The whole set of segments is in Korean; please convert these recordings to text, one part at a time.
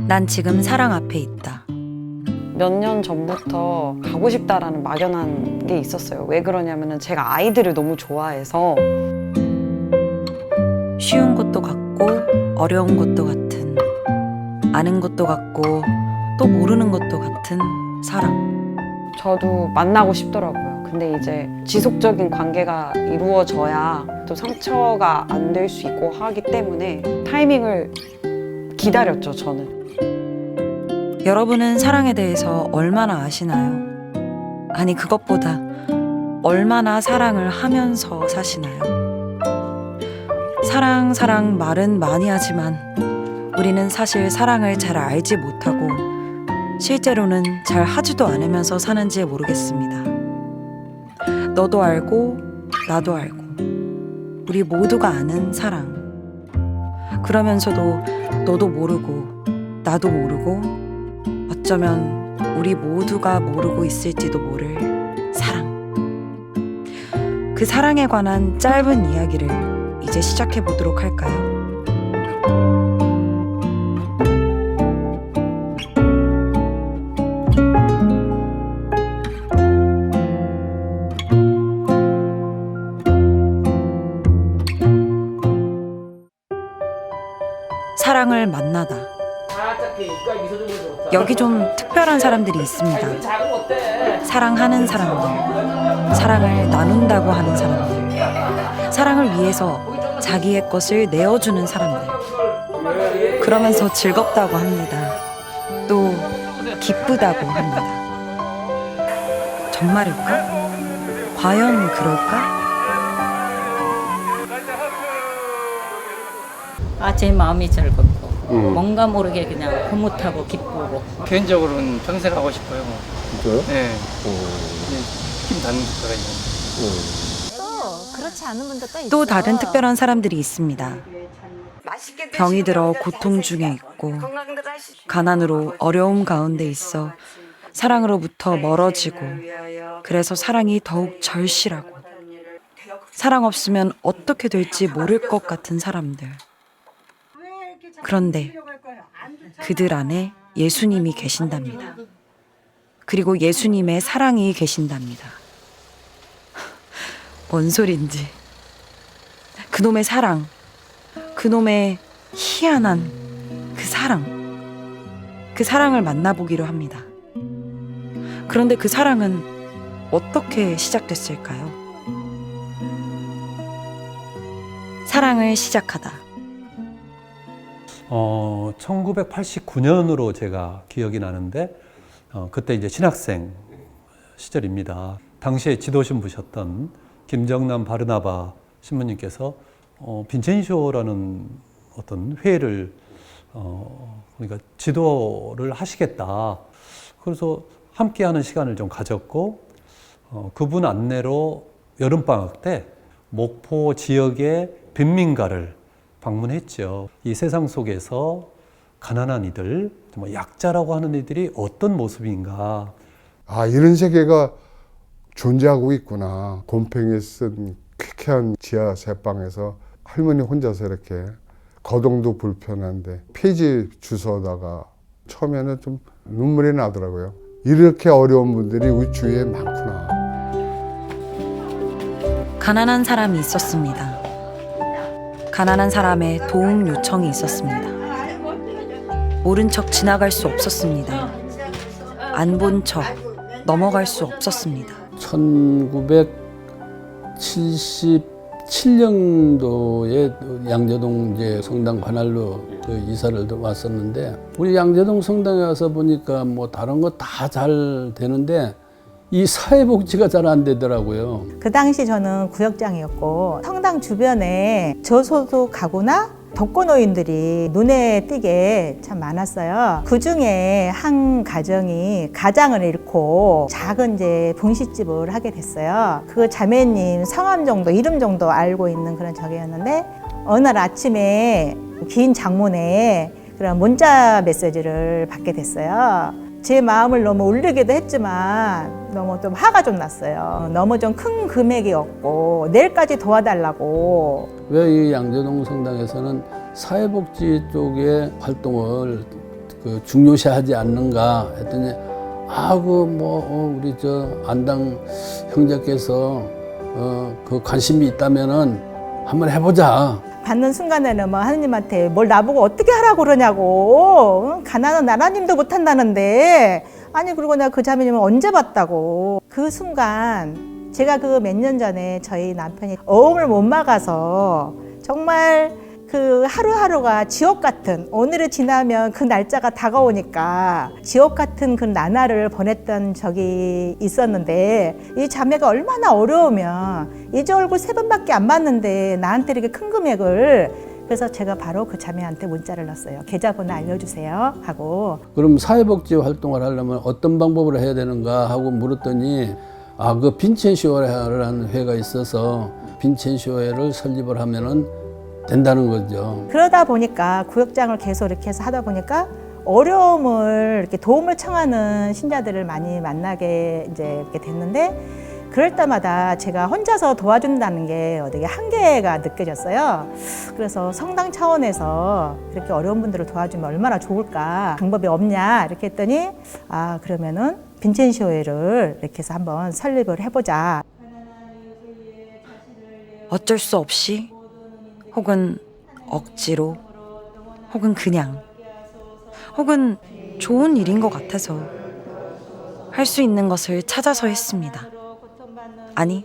난 지금 사랑 앞에 있다. 몇 년 전부터 가고 싶다라는 막연한 게 있었어요. 왜 그러냐면은 제가 아이들을 너무 좋아해서. 쉬운 것도 같고 어려운 것도 같은, 아는 것도 같고 또 모르는 것도 같은 사랑. 저도 만나고 싶더라고요. 근데 이제 지속적인 관계가 이루어져야 또 상처가 안 될 수 있고 하기 때문에 타이밍을 기다렸죠, 저는. 여러분은 사랑에 대해서 얼마나 아시나요? 아니, 그것보다 얼마나 사랑을 하면서 사시나요? 사랑 말은 많이 하지만 우리는 사실 사랑을 잘 알지 못하고 실제로는 잘 하지도 않으면서 사는지 모르겠습니다. 너도 알고 나도 알고 우리 모두가 아는 사랑. 그러면서도 너도 모르고 나도 모르고 어쩌면 우리 모두가 모르고 있을지도 모를 사랑. 그 사랑에 관한 짧은 이야기를 이제 시작해 보도록 할까요? 사랑을 만나다. 여기 좀 특별한 사람들이 있습니다. 사랑하는 사람들, 사랑을 나눈다고 하는 사람들, 사랑을 위해서 자기의 것을 내어주는 사람들. 그러면서 즐겁다고 합니다. 또 기쁘다고 합니다. 정말일까? 과연 그럴까? 제 마음이 즐겁고 뭔가 모르게 그냥 흐뭇하고 기쁘고. 개인적으로는 평생 하고 싶어요. 진짜요? 네. 힘 닿는 거라요. 또 그렇지 않은 분도 또 있어. 또 다른 특별한 사람들이 있습니다. 병이 들어 고통 중에 있고 가난으로 어려움 가운데 있어 사랑으로부터 멀어지고, 그래서 사랑이 더욱 절실하고 사랑 없으면 어떻게 될지 모를 것 같은 사람들. 그런데 그들 안에 예수님이 계신답니다. 그리고 예수님의 사랑이 계신답니다. 뭔 소린지. 그놈의 사랑, 그놈의 희한한 그 사랑을 만나보기로 합니다. 그런데 그 사랑은 어떻게 시작됐을까요? 사랑을 시작하다. 1989년으로 제가 기억이 나는데 그때 이제 신학생 시절입니다. 당시에 지도신부셨던 김정남 바르나바 신부님께서 빈첸쇼라는 어떤 회를 그러니까 지도를 하시겠다. 그래서 함께하는 시간을 좀 가졌고 그분 안내로 여름방학 때 목포 지역의 빈민가를 방문했죠. 이 세상 속에서 가난한 이들, 정말 약자라고 하는 이들이 어떤 모습인가. 아, 이런 세계가 존재하고 있구나. 곰팡이 쓴 쾌쾌한 지하 새방에서 할머니 혼자서 이렇게 거동도 불편한데 페이지 주워다가 처음에는 좀 눈물이 나더라고요. 이렇게 어려운 분들이 우리 주위에 많구나. 가난한 사람이 있었습니다. 가난한 사람의 도움 요청이 있었습니다. 모른 척 지나갈 수 없었습니다. 안 본 척 넘어갈 수 없었습니다. 1977년도에 양재동 이제 성당 관할로 이사를 왔었는데, 우리 양재동 성당에 와서 보니까 뭐 다른 거 다 잘 되는데 이 사회복지가 잘 안 되더라고요. 그 당시 저는 구역장이었고 성당 주변에 저소득 가구나 독거노인들이 눈에 띄게 참 많았어요. 그 중에 한 가정이 가장을 잃고 작은 이제 분식집을 하게 됐어요. 그 자매님 성함 정도, 이름 정도 알고 있는 그런 적이었는데, 어느 날 아침에 긴 장문에 그런 문자 메시지를 받게 됐어요. 제 마음을 너무 울리기도 했지만 너무 좀 화가 좀 났어요. 너무 좀 큰 금액이었고 내일까지 도와달라고. 왜 이 양재동 성당에서는 사회복지 쪽의 활동을 그 중요시하지 않는가 했더니 우리 저 안당 형제께서 그 관심이 있다면은 한번 해보자. 받는 순간에는 뭐 하느님한테 뭘 나보고 어떻게 하라고 그러냐고. 가난한 하나님도 못한다는데. 아니 그리고 내가 그 자매님을 언제 봤다고. 그 순간 제가 그 몇 년 전에 저희 남편이 어음을 못 막아서 정말 그 하루하루가 지옥 같은, 오늘을 지나면 그 날짜가 다가오니까 지옥 같은 그 나날을 보냈던 적이 있었는데, 이 자매가 얼마나 어려우면 이제 얼굴 3번밖에 안 봤는데 나한테 이렇게 큰 금액을, 그래서 제가 바로 그 자매한테 문자를 넣었어요. 계좌번호 알려주세요 하고. 그럼 사회복지 활동을 하려면 어떤 방법으로 해야 되는가 하고 물었더니 그 빈첸쇼회라는 회가 있어서 빈첸쇼회를 설립을 하면은 된다는 거죠. 그러다 보니까 구역장을 계속 이렇게 해서 하다 보니까 어려움을, 이렇게 도움을 청하는 신자들을 많이 만나게 이제 이렇게 됐는데, 그럴 때마다 제가 혼자서 도와준다는 게 되게 한계가 느껴졌어요. 그래서 성당 차원에서 이렇게 어려운 분들을 도와주면 얼마나 좋을까, 방법이 없냐 이렇게 했더니 그러면은 빈첸쇼회를 이렇게 해서 한번 설립을 해보자. 어쩔 수 없이, 혹은 억지로, 혹은 그냥, 혹은 좋은 일인 것 같아서 할 수 있는 것을 찾아서 했습니다. 아니,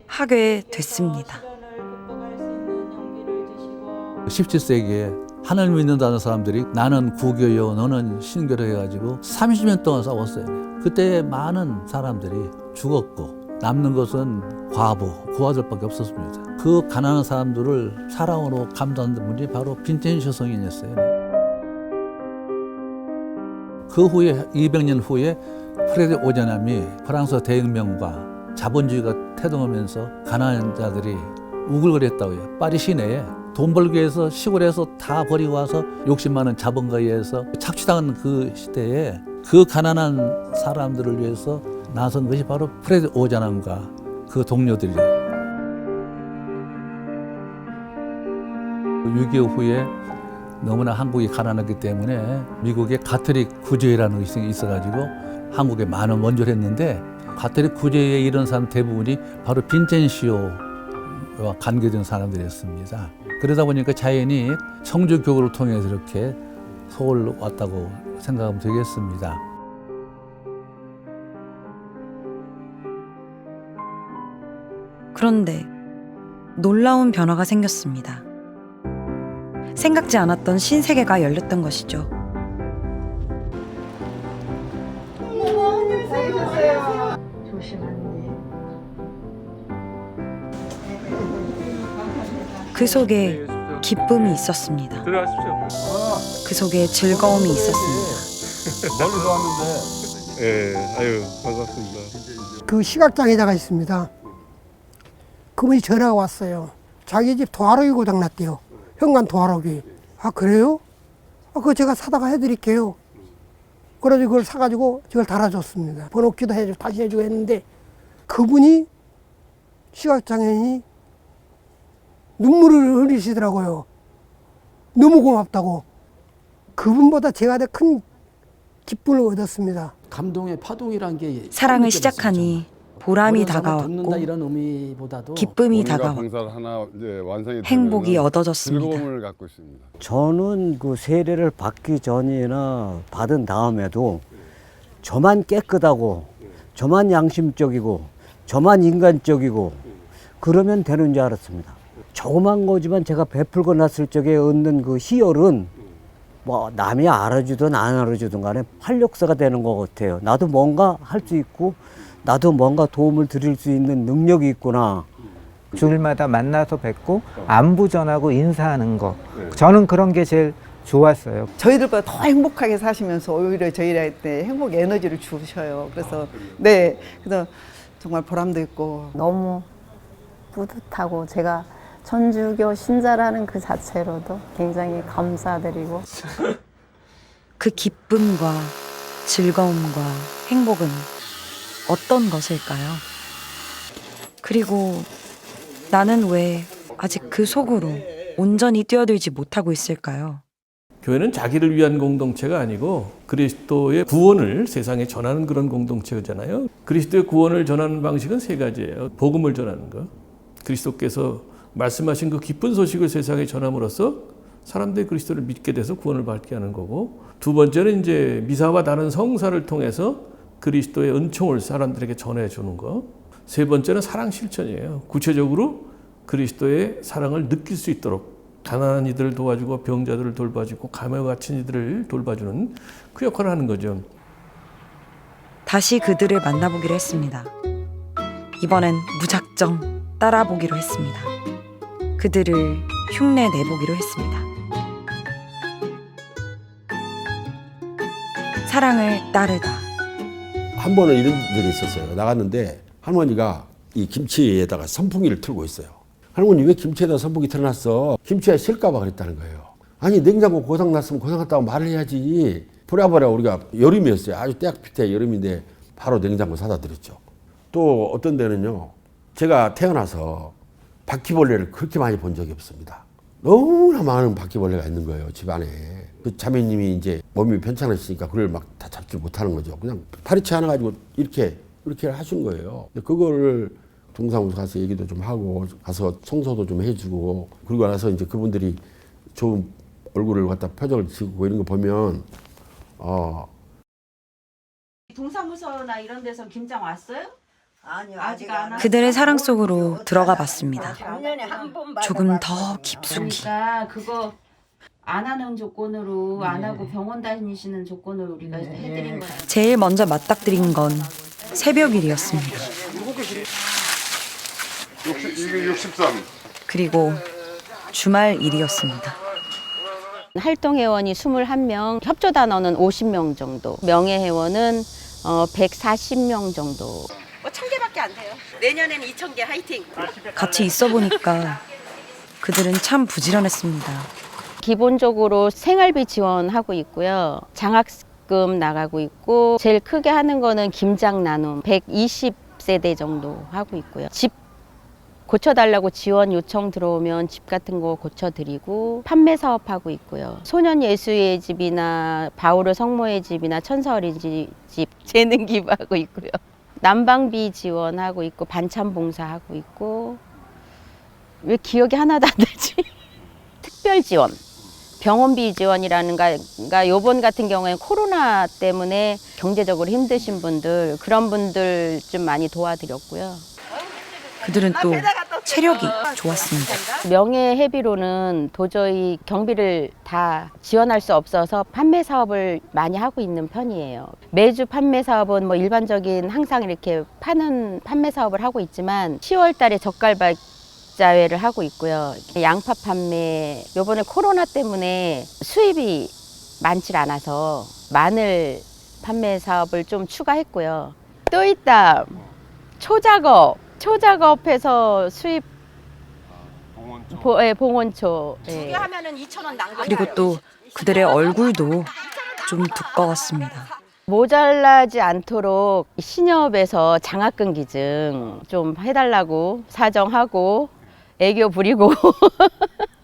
하게 됐습니다. 17세기에 하나님 믿는다는 사람들이 나는 구교요 너는 신교로 해가지고 30년 동안 싸웠어요. 그때 많은 사람들이 죽었고 남는 것은 과부, 고아들밖에 없었습니다. 그 가난한 사람들을 사랑으로 감당한 분이 바로 빈첸쇼 성인이었어요. 그 후에 200년 후에 프레드 오자남이 프랑스 대혁명과 자본주의가 태동하면서 가난한 자들이 우글거렸다고요. 파리 시내에 돈 벌기 위해서 시골에서 다 버리고 와서 욕심 많은 자본가에 의해서 착취당한 그 시대에 그 가난한 사람들을 위해서 나선 것이 바로 프레드 오자남과 그 동료들이에요. 6.25 후에 너무나 한국이 가난했기 때문에 미국의 가톨릭 구제회라는 것이 있어가지고 한국에 많은 원조를 했는데, 가톨릭 구제회에 이런 사람 대부분이 바로 빈첸쇼와 관계된 사람들이었습니다. 그러다 보니까 자연히 청주교구를 통해서 이렇게 서울 왔다고 생각하면 되겠습니다. 그런데 놀라운 변화가 생겼습니다. 생각지 않았던 신세계가 열렸던 것이죠. 그 속에 기쁨이 있었습니다. 그 속에 즐거움이 있었습니다. 멀리서 왔는데. 예, 아유 반갑습니다. 그 시각장애자가 있습니다. 그분이 전화가 왔어요. 자기 집 도화록이 고장났대요. 현관 도화록이. 아 그래요? 그거 제가 사다가 해드릴게요. 그래서 그걸 사가지고 저걸 달아줬습니다. 번호키도 해주고 다시 해주고 했는데, 그분이 시각장애인이 눈물을 흘리시더라고요. 너무 고맙다고. 그분보다 제가 더 큰 기쁨을 얻었습니다. 감동의 파동이란 게 사랑을 시작하니 보람이 다가왔고 이런 의미보다도 기쁨이 다가왔고 하나 이제 완성이 행복이 되면은 얻어졌습니다. 즐거움을 갖고 있습니다. 저는 그 세례를 받기 전이나 받은 다음에도 저만 깨끗하고 저만 양심적이고 저만 인간적이고 그러면 되는 줄 알았습니다. 조그만 거지만 제가 베풀고 났을 적에 얻는 그 희열은 뭐 남이 알아주든 안 알아주든 간에 활력소가 되는 것 같아요. 나도 뭔가 할 수 있고 나도 뭔가 도움을 드릴 수 있는 능력이 있구나. 주일마다 만나서 뵙고 안부 전하고 인사하는 거, 저는 그런 게 제일 좋았어요. 저희들보다 더 행복하게 사시면서 오히려 저희한테 행복 에너지를 주셔요. 그래서 네, 그래서 정말 보람도 있고 너무 뿌듯하고, 제가 천주교 신자라는 그 자체로도 굉장히 감사드리고. 그 기쁨과 즐거움과 행복은 어떤 것일까요? 그리고 나는 왜 아직 그 속으로 온전히 뛰어들지 못하고 있을까요? 교회는 자기를 위한 공동체가 아니고 그리스도의 구원을 세상에 전하는 그런 공동체잖아요. 그리스도의 구원을 전하는 방식은 세 가지예요. 복음을 전하는 것. 그리스도께서 말씀하신 그 기쁜 소식을 세상에 전함으로써 사람들이 그리스도를 믿게 돼서 구원을 받게 하는 거고, 두 번째는 이제 미사와 다른 성사를 통해서 그리스도의 은총을 사람들에게 전해주는 거. 세 번째는 사랑 실천이에요. 구체적으로 그리스도의 사랑을 느낄 수 있도록 가난한 이들을 도와주고 병자들을 돌봐주고 감에 갇힌 이들을 돌봐주는 그 역할을 하는 거죠. 다시 그들을 만나보기로 했습니다. 이번엔 무작정 따라보기로 했습니다. 그들을 흉내 내보기로 했습니다. 사랑을 따르다. 한 번은 이런 적이 있었어요. 나갔는데 할머니가 이 김치에다가 선풍기를 틀고 있어요. 할머니 왜 김치에다 선풍기 틀어놨어? 김치가 실까봐 그랬다는 거예요. 아니 냉장고 고장났으면 고장났다고 말을 해야지. 보랴보랴 우리가 여름이었어요. 아주 떼약빛의 여름인데 바로 냉장고 사다 드렸죠. 또 어떤 데는요. 제가 태어나서 바퀴벌레를 그렇게 많이 본 적이 없습니다. 너무나 많은 바퀴벌레가 있는 거예요. 집안에. 그 자매님이 이제 몸이 편찮으시니까 그걸 막 다 잡지 못하는 거죠. 그냥 파리채 하나 가지고 이렇게 하신 거예요. 그거를 동사무소 가서 얘기도 좀 하고 가서 청소도 좀 해주고 그러고 나서 이제 그분들이 좋은 얼굴을 갖다 표정을 지고 이런 거 보면 동사무소나 이런 데서 김장 왔어요? 아니요, 아직 안 왔어요. 그들의 사랑 속으로 들어가 봤습니다. 작년에 한 번 조금 더 깊숙이. 그러니까 그거 안 하는 조건으로 안 하고 병원 다니시는 조건으로 우리가 해드린 거예요. 제일 먼저 맞닥뜨린 건 새벽 일이었습니다. 이게 63. 그리고 주말 일이었습니다. 활동회원이 21명, 협조단원은 50명 정도, 명예회원은 140명 정도. 1,000개밖에 안 돼요. 내년에는 2,000개 화이팅! 같이 있어 보니까 그들은 참 부지런했습니다. 기본적으로 생활비 지원하고 있고요. 장학금 나가고 있고 제일 크게 하는 거는 김장 나눔 120세대 정도 하고 있고요. 집 고쳐달라고 지원 요청 들어오면 집 같은 거 고쳐드리고 판매 사업하고 있고요. 소년 예수의 집이나 바오르 성모의 집이나 천사 어린이집 재능 기부하고 있고요. 난방비 지원하고 있고 반찬 봉사하고 있고 왜 기억이 하나도 안 나지? 특별 지원. 병원비 지원이라는가 요번 같은 경우에 코로나 때문에 경제적으로 힘드신 분들 그런 분들 좀 많이 도와드렸고요. 그들은 또 체력이 좋았습니다. 명예회비로는 도저히 경비를 다 지원할 수 없어서 판매 사업을 많이 하고 있는 편이에요. 매주 판매 사업은 뭐 일반적인 항상 이렇게 파는 판매 사업을 하고 있지만 10월 달에 젓갈박 자회를 하고 있고요. 양파 판매, 요번에 코로나 때문에 수입이 많지 않아서 마늘 판매 사업을 좀 추가했고요. 또 있다. 초작업해서 수입 봉원초. 두 개 하면은 2,000원 난 거예요. 그리고 또 그들의 얼굴도 좀 두꺼웠습니다. 모자라지 않도록 신협에서 장학금 기증 좀 해달라고 사정하고 애교 부리고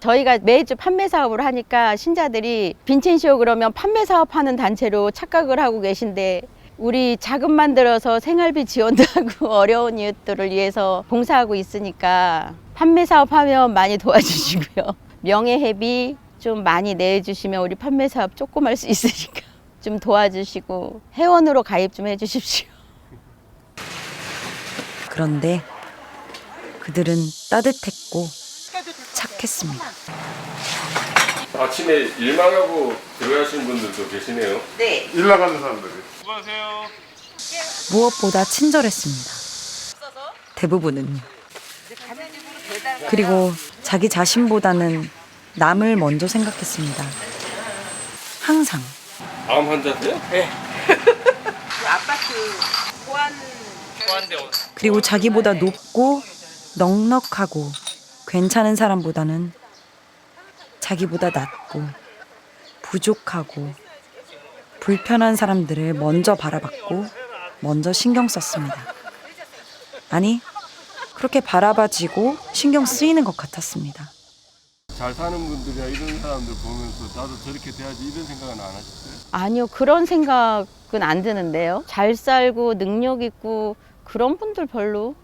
저희가 매주 판매 사업을 하니까 신자들이 빈첸시오 그러면 판매 사업하는 단체로 착각을 하고 계신데 우리 자금 만들어서 생활비 지원도 하고 어려운 이웃들을 위해서 봉사하고 있으니까 판매 사업하면 많이 도와주시고요. 명예회비 좀 많이 내주시면 우리 판매 사업 조금 할 수 있으니까 좀 도와주시고 회원으로 가입 좀 해주십시오. 그런데 그들은 따뜻했고 착했습니다. 아침에 일만 하고 들어가시는 분들도 계시네요. 네. 일 나가는 사람들이. 무엇보다 친절했습니다. 대부분은요. 그리고 자기 자신보다는 남을 먼저 생각했습니다. 항상. 암 환자세요? 네. 그 아파트 보안대원. 그리고 자기보다 높고 넉넉하고 괜찮은 사람보다는 자기보다 낮고 부족하고 불편한 사람들을 먼저 바라봤고 먼저 신경 썼습니다. 아니, 그렇게 바라봐지고 신경 쓰이는 것 같았습니다. 잘 사는 분들이나 이런 사람들 보면서 나도 저렇게 돼야지 이런 생각은 안 하셨어요? 아니요, 그런 생각은 안 드는데요. 잘 살고 능력 있고 그런 분들 별로.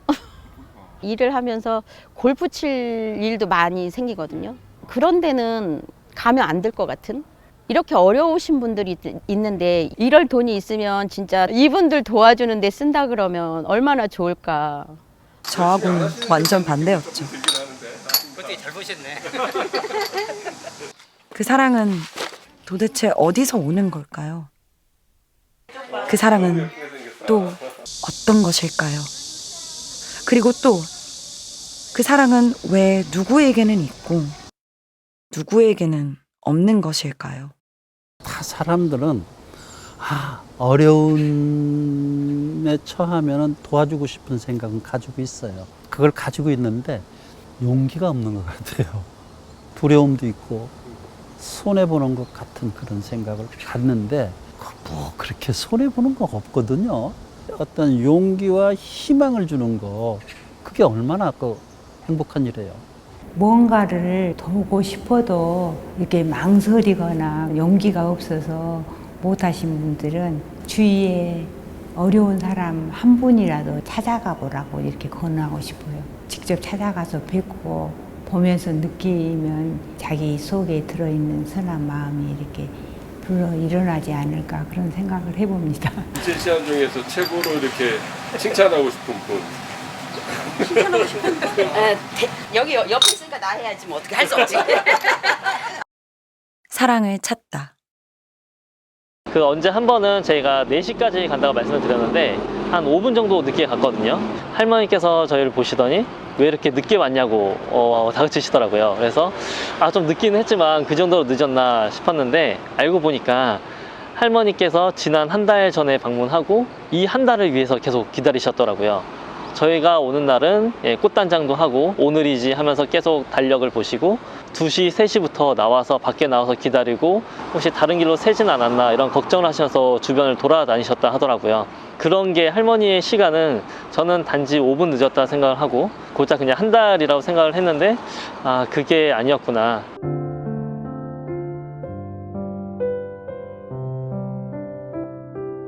일을 하면서 골프 칠 일도 많이 생기거든요. 그런 데는 가면 안 될 것 같은? 이렇게 어려우신 분들이 있는데 이럴 돈이 있으면 진짜 이분들 도와주는 데 쓴다 그러면 얼마나 좋을까. 저하고는 완전 반대였죠. 어떻게 잘 보셨네. 그 사랑은 도대체 어디서 오는 걸까요? 그 사랑은 또 어떤 것일까요? 그리고 또 그 사랑은 왜 누구에게는 있고 누구에게는 없는 것일까요? 다 사람들은 어려움에 처하면 도와주고 싶은 생각은 가지고 있어요. 그걸 가지고 있는데 용기가 없는 것 같아요. 두려움도 있고 손해보는 것 같은 그런 생각을 갖는데 뭐 그렇게 손해보는 거 없거든요. 어떤 용기와 희망을 주는 거 그게 얼마나 행복한 일이에요. 뭔가를 도우고 싶어도 이렇게 망설이거나 용기가 없어서 못하신 분들은 주위에 어려운 사람 한 분이라도 찾아가 보라고 이렇게 권하고 싶어요. 직접 찾아가서 뵙고 보면서 느끼면 자기 속에 들어있는 선한 마음이 이렇게 불러 일어나지 않을까 그런 생각을 해봅니다. 이제 시간 중에서 최고로 이렇게 칭찬하고 싶은 분. 칭찬하고 싶은 분? 여기 옆에 있으니까 나 해야지 뭐 어떻게 할 수 없지. 사랑을 찾다. 그 언제 한 번은 저희가 4시까지 간다고 말씀을 드렸는데 한 5분 정도 늦게 갔거든요. 할머니께서 저희를 보시더니 왜 이렇게 늦게 왔냐고 다그치시더라고요. 그래서 좀 늦기는 했지만 그 정도로 늦었나 싶었는데 알고 보니까 할머니께서 지난 한 달 전에 방문하고 이 한 달을 위해서 계속 기다리셨더라고요. 저희가 오는 날은 꽃단장도 하고 오늘이지 하면서 계속 달력을 보시고 2시, 3시부터 나와서 밖에 나와서 기다리고 혹시 다른 길로 새진 않았나 이런 걱정을 하셔서 주변을 돌아다니셨다 하더라고요. 그런 게 할머니의 시간은 저는 단지 5분 늦었다 생각을 하고 고작 그냥 한 달이라고 생각을 했는데 그게 아니었구나.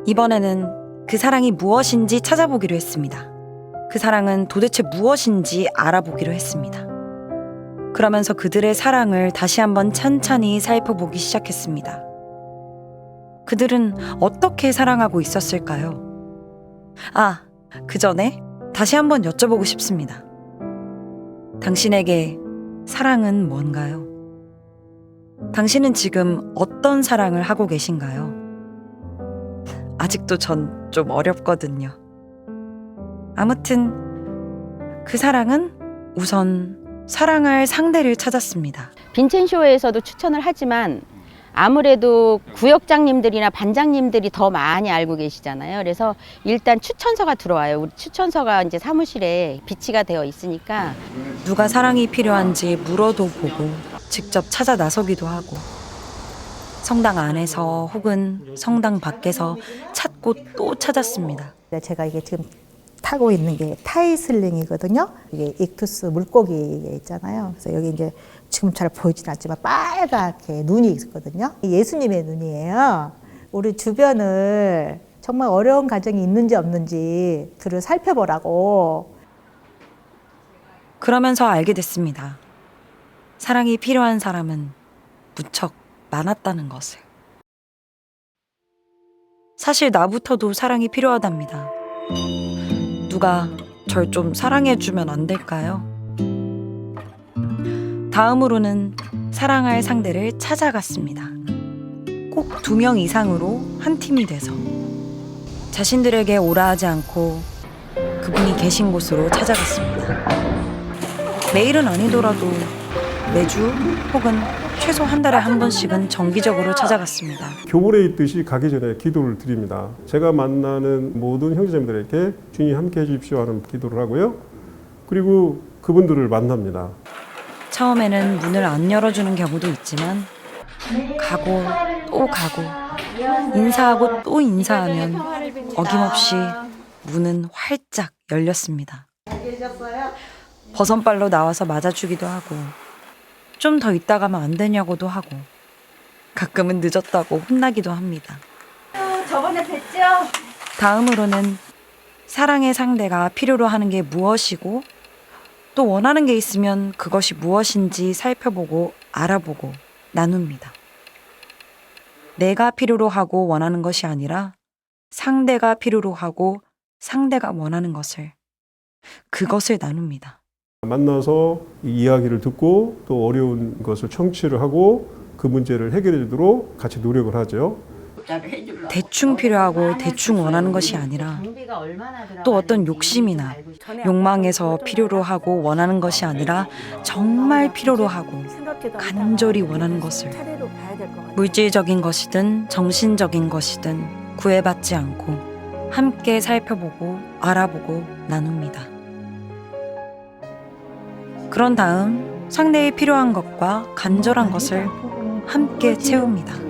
이번에는 그 사랑이 무엇인지 찾아보기로 했습니다. 그 사랑은 도대체 무엇인지 알아보기로 했습니다. 그러면서 그들의 사랑을 다시 한번 찬찬히 살펴보기 시작했습니다. 그들은 어떻게 사랑하고 있었을까요? 그 전에 다시 한번 여쭤보고 싶습니다. 당신에게 사랑은 뭔가요? 당신은 지금 어떤 사랑을 하고 계신가요? 아직도 전 좀 어렵거든요. 아무튼 그 사랑은 우선 사랑할 상대를 찾았습니다. 빈첸쇼에서도 추천을 하지만 아무래도 구역장님들이나 반장님들이 더 많이 알고 계시잖아요. 그래서 일단 추천서가 들어와요. 우리 추천서가 이제 사무실에 비치가 되어 있으니까 누가 사랑이 필요한지 물어도 보고 직접 찾아 나서기도 하고 성당 안에서 혹은 성당 밖에서 찾고 또 찾았습니다. 제가 이게 지금 타고 있는 게 타이슬링이거든요. 이게 익투스 물고기 있잖아요. 그래서 여기 이제 지금 잘 보이진 않지만 빨갛게 눈이 있거든요. 예수님의 눈이에요. 우리 주변을 정말 어려운 가정이 있는지 없는지 들을 살펴보라고. 그러면서 알게 됐습니다. 사랑이 필요한 사람은 무척 많았다는 것을. 사실 나부터도 사랑이 필요하답니다. 누가 절 좀 사랑해주면 안 될까요? 다음으로는 사랑할 상대를 찾아갔습니다. 꼭 2명 이상으로 한 팀이 돼서 자신들에게 오라 하지 않고 그분이 계신 곳으로 찾아갔습니다. 매일은 아니더라도 매주 혹은 최소 한 달에 한 번씩은 정기적으로 찾아갔습니다. 교물에 있듯이 가기 전에 기도를 드립니다. 제가 만나는 모든 형제자매들에게 주님 함께 해주십시오 하는 기도를 하고요. 그리고 그분들을 만납니다. 처음에는 문을 안 열어주는 경우도 있지만 가고 또 가고 인사하고 또 인사하면 어김없이 문은 활짝 열렸습니다. 버선발로 나와서 맞아주기도 하고 좀 더 있다 가면 안 되냐고도 하고 가끔은 늦었다고 혼나기도 합니다. 저번에 뵀죠? 다음으로는 사랑의 상대가 필요로 하는 게 무엇이고 또 원하는 게 있으면 그것이 무엇인지 살펴보고 알아보고 나눕니다. 내가 필요로 하고 원하는 것이 아니라 상대가 필요로 하고 상대가 원하는 것을, 그것을 나눕니다. 만나서 이 이야기를 듣고 또 어려운 것을 청취를 하고 그 문제를 해결해 주도록 같이 노력을 하죠. 대충 필요하고 대충 원하는 것이 아니라 또 어떤 욕심이나 욕망에서 필요로 하고 원하는 것이 아니라 정말 필요로 하고 간절히 원하는 것을, 물질적인 것이든 정신적인 것이든 구애받지 않고 함께 살펴보고 알아보고 나눕니다. 그런 다음 상대의 필요한 것과 간절한 것을 함께 채웁니다.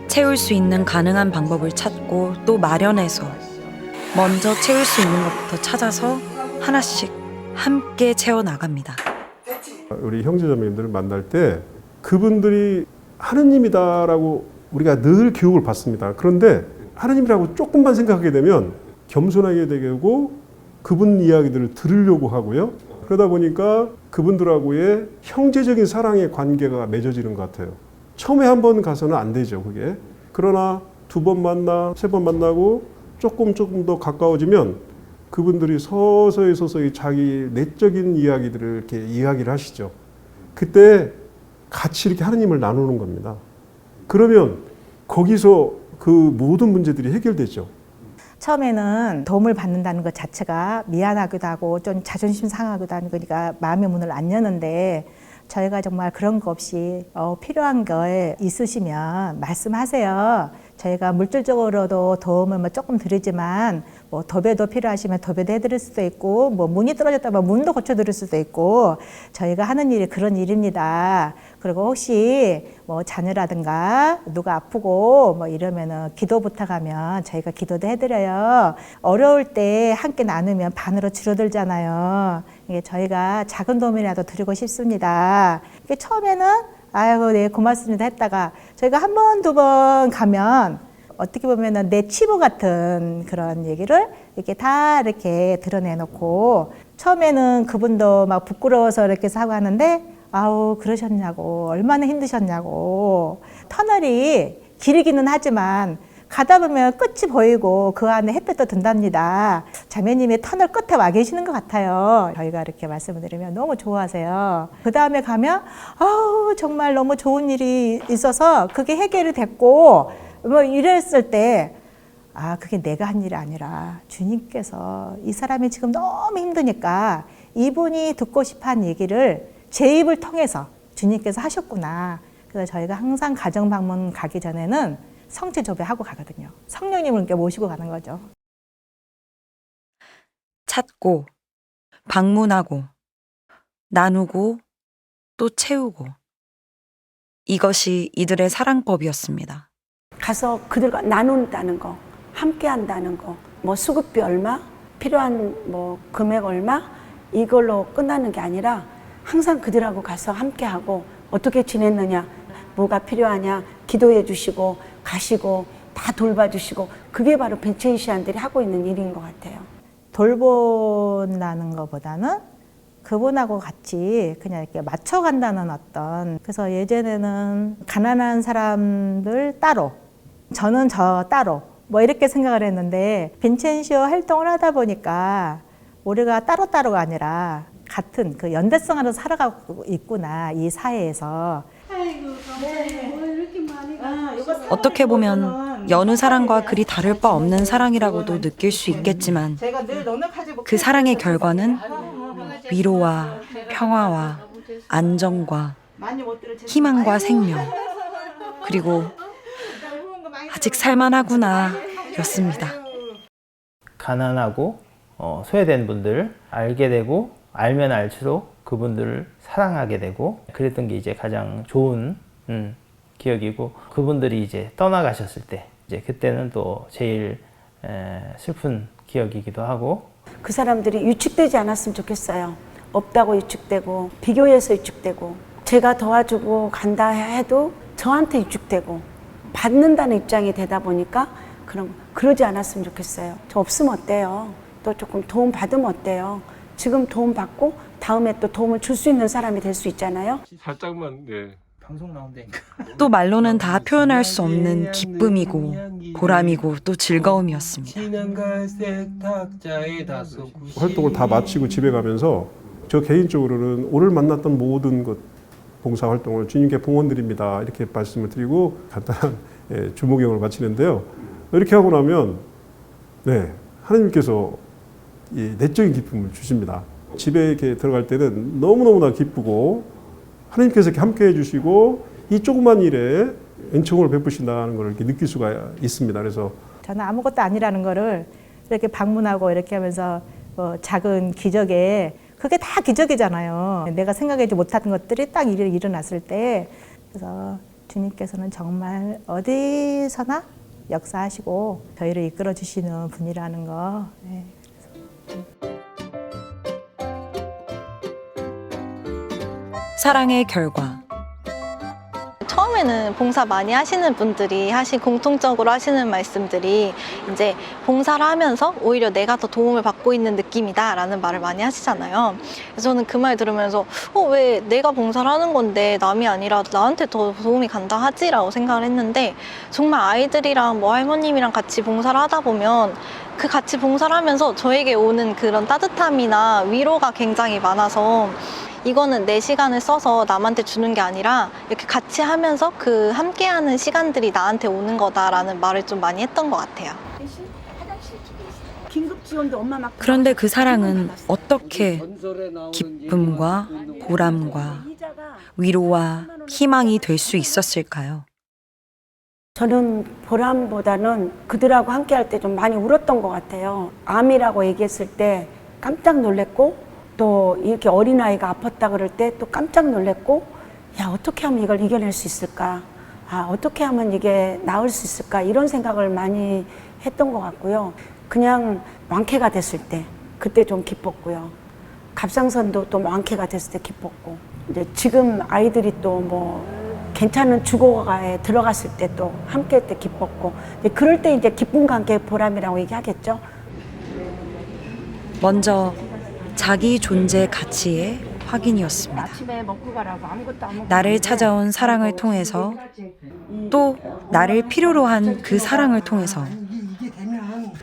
채울 수 있는 가능한 방법을 찾고 또 마련해서 먼저 채울 수 있는 것부터 찾아서 하나씩 함께 채워나갑니다. 우리 형제자매님들을 만날 때 그분들이 하느님이다라고 우리가 늘 교육을 받습니다. 그런데 하느님이라고 조금만 생각하게 되면 겸손하게 되고 그분 이야기들을 들으려고 하고요. 그러다 보니까 그분들하고의 형제적인 사랑의 관계가 맺어지는 것 같아요. 처음에 한 번 가서는 안 되죠, 그게. 그러나 2번 만나, 3번 만나고 조금 더 가까워지면 그분들이 서서히 자기 내적인 이야기들을 이렇게 이야기를 하시죠. 그때 같이 이렇게 하느님을 나누는 겁니다. 그러면 거기서 그 모든 문제들이 해결되죠. 처음에는 도움을 받는다는 것 자체가 미안하기도 하고 좀 자존심 상하기도 하는 거니까 마음의 문을 안 여는데 저희가 정말 그런 거 없이 필요한 거 있으시면 말씀하세요. 저희가 물질적으로도 도움을 조금 드리지만 도배도 필요하시면 도배도 해드릴 수도 있고 문이 떨어졌다면 문도 고쳐드릴 수도 있고 저희가 하는 일이 그런 일입니다. 그리고 혹시 자녀라든가 누가 아프고 이러면은 기도 부탁하면 저희가 기도도 해드려요. 어려울 때 함께 나누면 반으로 줄어들잖아요. 이게 저희가 작은 도움이라도 드리고 싶습니다. 이게 처음에는 아이고 네 고맙습니다 했다가 저희가 1번, 2번 가면 어떻게 보면은 내 치부 같은 그런 얘기를 이렇게 다 이렇게 드러내놓고 처음에는 그분도 막 부끄러워서 이렇게 사과하는데 아우 그러셨냐고 얼마나 힘드셨냐고 터널이 길기는 하지만 가다 보면 끝이 보이고 그 안에 햇볕도 든답니다. 자매님이 터널 끝에 와 계시는 것 같아요. 저희가 이렇게 말씀을 드리면 너무 좋아하세요. 그 다음에 가면 아우 정말 너무 좋은 일이 있어서 그게 해결이 됐고 이랬을 때 그게 내가 한 일이 아니라 주님께서 이 사람이 지금 너무 힘드니까 이분이 듣고 싶어한 얘기를 제 입을 통해서 주님께서 하셨구나. 그래서 저희가 항상 가정 방문 가기 전에는 성체 조배하고 가거든요. 성령님을 이렇게 모시고 가는 거죠. 찾고, 방문하고, 나누고, 또 채우고. 이것이 이들의 사랑법이었습니다. 가서 그들과 나눈다는 거, 함께 한다는 거, 수급비 얼마, 필요한 금액 얼마, 이걸로 끝나는 게 아니라 항상 그들하고 가서 함께 하고 어떻게 지냈느냐, 뭐가 필요하냐, 기도해 주시고 가시고 다 돌봐주시고 그게 바로 벤체이시안들이 하고 있는 일인 것 같아요. 돌본다는 것보다는 그분하고 같이 그냥 이렇게 맞춰간다는 어떤 그래서 예전에는 가난한 사람들 따로 저는 저 따로 이렇게 생각을 했는데 빈첸시오 활동을 하다 보니까 우리가 따로따로가 아니라 같은 그 연대성으로 살아가고 있구나 이 사회에서. 어떻게 보면 여느 사랑과 그리 다를 바 없는 사랑이라고도 느낄 수 있겠지만 그 사랑의 결과는 위로와 평화와 안정과 희망과 생명 그리고 아직 살만하구나 였습니다. 가난하고 소외된 분들을 알게 되고 알면 알수록 그분들을 사랑하게 되고 그랬던 게 이제 가장 좋은 기억이고 그분들이 이제 떠나가셨을 때 이제 그때는 또 제일 슬픈 기억이기도 하고 그 사람들이 유축되지 않았으면 좋겠어요. 없다고 위축되고 비교해서 위축되고 제가 도와주고 간다 해도 저한테 위축되고 받는다는 입장이 되다 보니까 그러지 않았으면 좋겠어요. 저 없으면 어때요? 또 조금 도움 받으면 어때요? 지금 도움 받고 다음에 또 도움을 줄 수 있는 사람이 될 수 있잖아요. 살짝만 네. 방송 나온다니까. 또 말로는 다 표현할 수 없는 기쁨이고 보람이고 또 즐거움이었습니다. 활동을 다 마치고 집에 가면서 저 개인적으로는 오늘 만났던 모든 것 봉사 활동을 주님께 봉헌드립니다 이렇게 말씀을 드리고 간단한 주목영을 마치는데요. 이렇게 하고 나면 네, 하나님께서 이 내적인 기쁨을 주십니다. 집에 이렇게 들어갈 때는 너무너무나 기쁘고 하나님께서 이렇게 함께 해주시고 이 조그만 일에 은총을 베푸신다는 걸 이렇게 느낄 수가 있습니다. 그래서 저는 아무것도 아니라는 거를 이렇게 방문하고 이렇게 하면서 작은 기적에 그게 다 기적이잖아요. 내가 생각하지 못하던 것들이 딱 일어났을 때 그래서 주님께서는 정말 어디서나 역사하시고 저희를 이끌어 주시는 분이라는 거. 네. 사랑의 결과. 처음에는 봉사 많이 하시는 분들이 공통적으로 하시는 말씀들이 이제 봉사를 하면서 오히려 내가 더 도움을 받고 있는 느낌이다 라는 말을 많이 하시잖아요. 그래서 저는 그 말 들으면서 왜 내가 봉사를 하는 건데 남이 아니라 나한테 더 도움이 간다 하지? 라고 생각을 했는데 정말 아이들이랑 할머님이랑 같이 봉사를 하다 보면 그 같이 봉사를 하면서 저에게 오는 그런 따뜻함이나 위로가 굉장히 많아서 이거는 내 시간을 써서 남한테 주는 게 아니라 이렇게 같이 하면서 그 함께하는 시간들이 나한테 오는 거다라는 말을 좀 많이 했던 것 같아요. 그런데 그 사랑은 어떻게 기쁨과 보람과 위로와 희망이 될 수 있었을까요? 저는 보람보다는 그들하고 함께 할 때 좀 많이 울었던 것 같아요. 암이라고 얘기했을 때 깜짝 놀랐고 또 이렇게 어린아이가 아팠다 그럴 때 또 깜짝 놀랐고 야 어떻게 하면 이걸 이겨낼 수 있을까? 어떻게 하면 이게 나을 수 있을까? 이런 생각을 많이 했던 것 같고요. 그냥 완쾌가 됐을 때 그때 좀 기뻤고요. 갑상선도 또 완쾌가 됐을 때 기뻤고 이제 지금 아이들이 또 괜찮은 주거가에 들어갔을 때 또 함께 할 때 기뻤고 그럴 때 이제 기쁨과 함께 보람이라고 얘기하겠죠. 먼저 자기 존재 가치의 확인이었습니다. 나를 찾아온 사랑을 통해서 또 나를 필요로 한 그 사랑을 통해서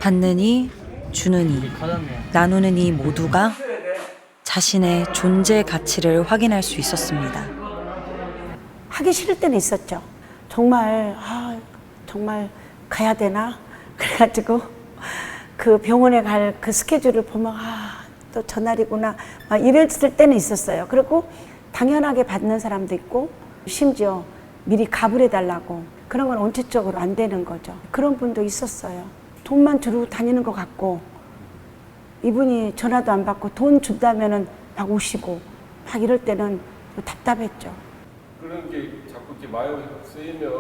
받는 이, 주는 이, 나누는 이 모두가 자신의 존재 가치를 확인할 수 있었습니다. 하기 싫을 때는 있었죠. 정말 가야 되나? 그래가지고 그 병원에 갈 그 스케줄을 보면 또 전날이구나 이랬을 때는 있었어요. 그리고 당연하게 받는 사람도 있고 심지어 미리 갑을 해달라고 그런 건 원칙적으로 안 되는 거죠. 그런 분도 있었어요. 돈만 주고 다니는 것 같고 이분이 전화도 안 받고 돈 준다면은 막 우시고 막 이럴 때는 답답했죠. 그런 게 자꾸 이렇게 마음이 쓰이면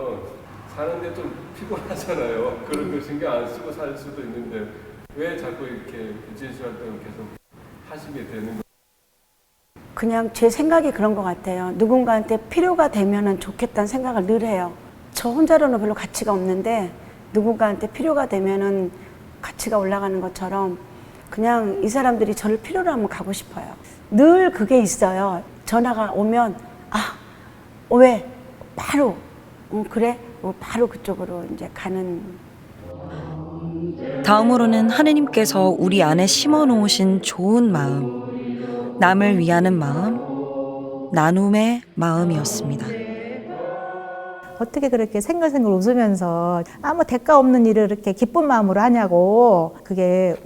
사는데 좀 피곤하잖아요. 그런 거 신경 안 쓰고 살 수도 있는데 왜 자꾸 이렇게 비즈니스 활동을 계속 하시게 되는 거예요? 그냥 제 생각이 그런 것 같아요. 누군가한테 필요가 되면 좋겠다는 생각을 늘 해요. 저 혼자로는 별로 가치가 없는데 누군가한테 필요가 되면 가치가 올라가는 것처럼 그냥 이 사람들이 저를 필요로 하면 가고 싶어요. 늘 그게 있어요. 전화가 오면 왜? 바로 그래? 바로 그쪽으로 이제 가는. 다음으로는 하느님께서 우리 안에 심어 놓으신 좋은 마음, 남을 위하는 마음, 나눔의 마음이었습니다. 어떻게 그렇게 생글생글 웃으면서 아무 대가 없는 일을 이렇게 기쁜 마음으로 하냐고. 그게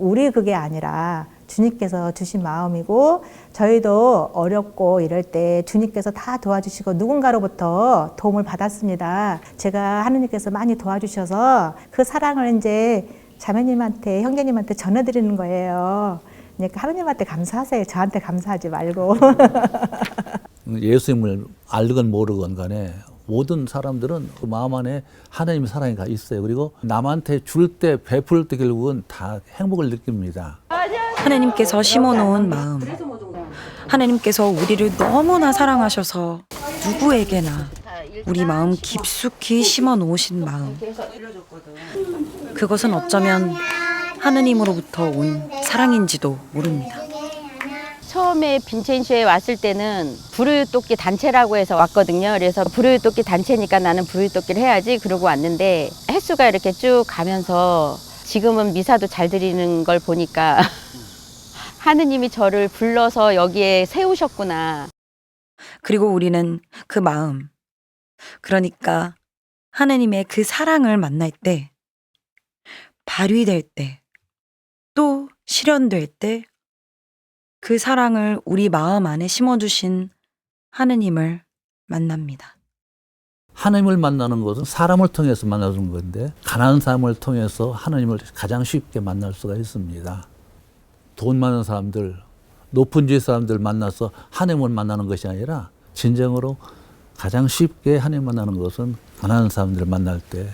아니라 주님께서 주신 마음이고 저희도 어렵고 이럴 때 주님께서 다 도와주시고 누군가로부터 도움을 받았습니다. 제가 하느님께서 많이 도와주셔서 그 사랑을 이제 자매님한테 형제님한테 전해드리는 거예요. 그러니까 하느님한테 감사하세요. 저한테 감사하지 말고. 예수님을 알건 모르건 간에 모든 사람들은 그 마음 안에 하나님의 사랑이 있어요. 그리고 남한테 줄 때 베풀 때 결국은 다 행복을 느낍니다. 하느님께서 심어놓은 마음, 하나님께서 우리를 너무나 사랑하셔서 누구에게나 우리 마음 깊숙이 심어 놓으신 마음. 그것은 어쩌면 하느님으로부터 온 사랑인지도 모릅니다. 처음에 빈첸슈에 왔을 때는 불효토끼 단체라고 해서 왔거든요. 그래서 불효토끼 단체니까 나는 불효토끼를 해야지 그러고 왔는데 횟수가 이렇게 쭉 가면서 지금은 미사도 잘 드리는 걸 보니까 하느님이 저를 불러서 여기에 세우셨구나. 그리고 우리는 그 마음, 그러니까 하느님의 그 사랑을 만날 때, 발휘될 때, 또 실현될 때 그 사랑을 우리 마음 안에 심어주신 하느님을 만납니다. 하나님을 만나는 것은 사람을 통해서 만나는 건데 가난한 사람을 통해서 하나님을 가장 쉽게 만날 수가 있습니다. 돈 많은 사람들, 높은 지위 사람들 만나서 하나님을 만나는 것이 아니라 진정으로 가장 쉽게 하나님 만나는 것은 가난한 사람들을 만날 때.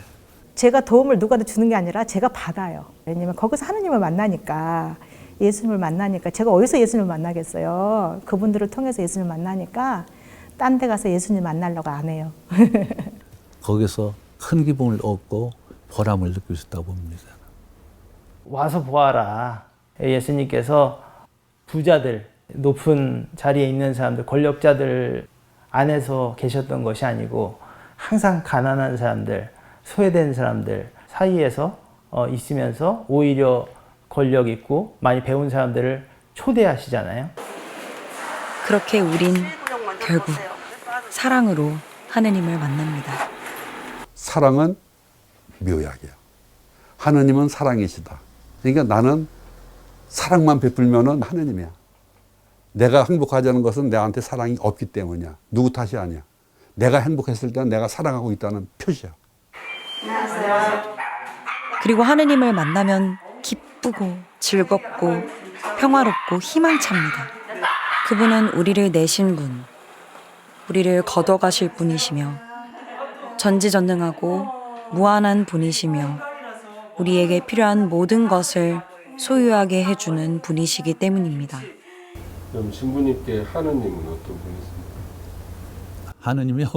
제가 도움을 누구한테 주는 게 아니라 제가 받아요. 왜냐면 거기서 하느님을 만나니까, 예수님을 만나니까, 제가 어디서 예수님을 만나겠어요. 그분들을 통해서 예수님을 만나니까 딴 데 가서 예수님 만나려고 안 해요. 거기서 큰 기쁨을 얻고 보람을 느낄 수 있다고 봅니다. 와서 보아라. 예수님께서 부자들, 높은 자리에 있는 사람들, 권력자들 안에서 계셨던 것이 아니고 항상 가난한 사람들, 소외된 사람들 사이에서 있으면서 오히려 권력 있고 많이 배운 사람들을 초대하시잖아요. 그렇게 우린 결국 사랑으로 하느님을 만납니다. 사랑은 묘약이야. 하느님은 사랑이시다. 그러니까 나는 사랑만 베풀면은 하느님이야. 내가 행복하지 않은 것은 내한테 사랑이 없기 때문이야. 누구 탓이 아니야. 내가 행복했을 때는 내가 사랑하고 있다는 표시야. 그리고 하느님을 만나면 기쁘고 즐겁고 평화롭고 희망찹니다. 그분은 우리를 내신 분, 우리를 걷어가실 분이시며 전지전능하고 무한한 분이시며 우리에게 필요한 모든 것을 소유하게 해주는 분이시기 때문입니다. 그럼 신부님께 하느님은 어떤 분이십니까? 하느님이요.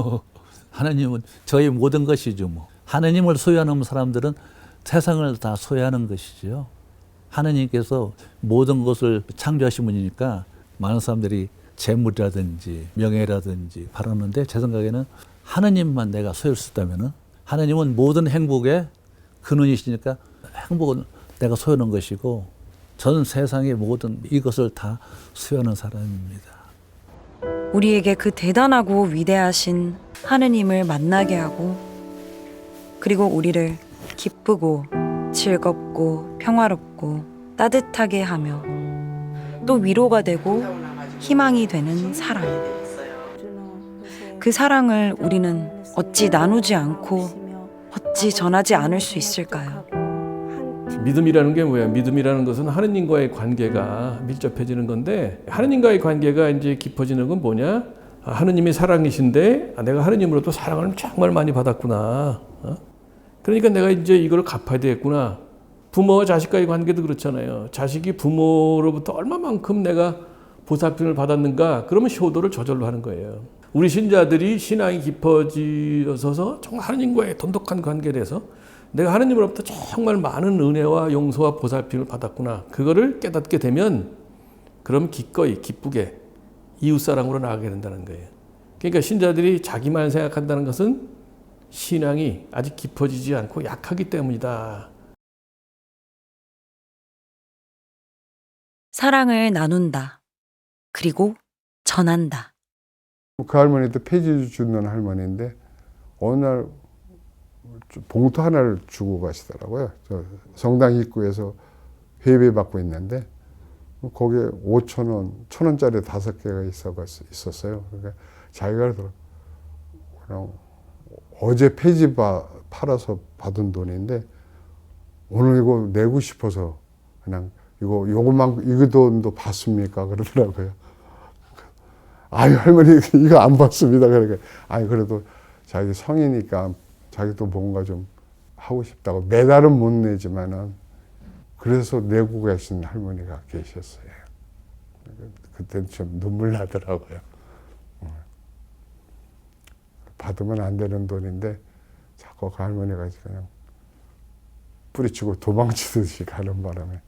하느님은 저희 모든 것이죠. 뭐. 하느님을 소유하는 사람들은 세상을 다 소유하는 것이죠. 하느님께서 모든 것을 창조하신 분이니까 많은 사람들이 재물이라든지 명예라든지 바라는데 제 생각에는 하느님만 내가 소유할 수 있다면 하느님은 모든 행복의 근원이시니까 행복은 내가 소유하는 것이고 전 세상의 모든 이것을 다 소유하는 사람입니다. 우리에게 그 대단하고 위대하신 하느님을 만나게 하고 그리고 우리를 기쁘고 즐겁고 평화롭고 따뜻하게 하며 또 위로가 되고 희망이 되는 사랑. 그 사랑을 우리는 어찌 나누지 않고 어찌 전하지 않을 수 있을까요? 믿음이라는 게 뭐야? 믿음이라는 것은 하느님과의 관계가 밀접해지는 건데 하느님과의 관계가 이제 깊어지는 건 뭐냐? 하느님이 사랑이신데 내가 하느님으로부터 사랑을 정말 많이 받았구나. 그러니까 내가 이제 이걸 갚아야 되겠구나. 부모와 자식과의 관계도 그렇잖아요. 자식이 부모로부터 얼마만큼 내가 보살핌을 받았는가? 그러면 효도를 저절로 하는 거예요. 우리 신자들이 신앙이 깊어져서 정말 하느님과의 돈독한 관계를 해서 내가 하느님으로부터 정말 많은 은혜와 용서와 보살핌을 받았구나. 그거를 깨닫게 되면 그럼 기꺼이 기쁘게 이웃사랑으로 나아가게 된다는 거예요. 그러니까 신자들이 자기만 생각한다는 것은 신앙이 아직 깊어지지 않고 약하기 때문이다. 사랑을 나눈다. 그리고 전한다. 그 할머니도 폐지 주는 할머니인데 어느 날 봉투 하나를 주고 가시더라고요. 저 성당 입구에서 회비 받고 있는데 거기에 5,000원, 1,000원짜리 5개가 있었어요. 그러니까 자기가 그냥 어제 폐지 팔아서 받은 돈인데 오늘 이거 내고 싶어서 그냥 이거 돈도 받습니까? 그러더라고요. 아유, 할머니 이거 안 받습니다. 그러니까 아니 그래도 자기 성이니까 자기도 뭔가 좀 하고 싶다고 매달은 못 내지만은 그래서 내고 계신 할머니가 계셨어요. 그때는 좀 눈물 나더라고요. 받으면 안 되는 돈인데 자꾸 그 할머니가 그냥 뿌리치고 도망치듯이 가는 바람에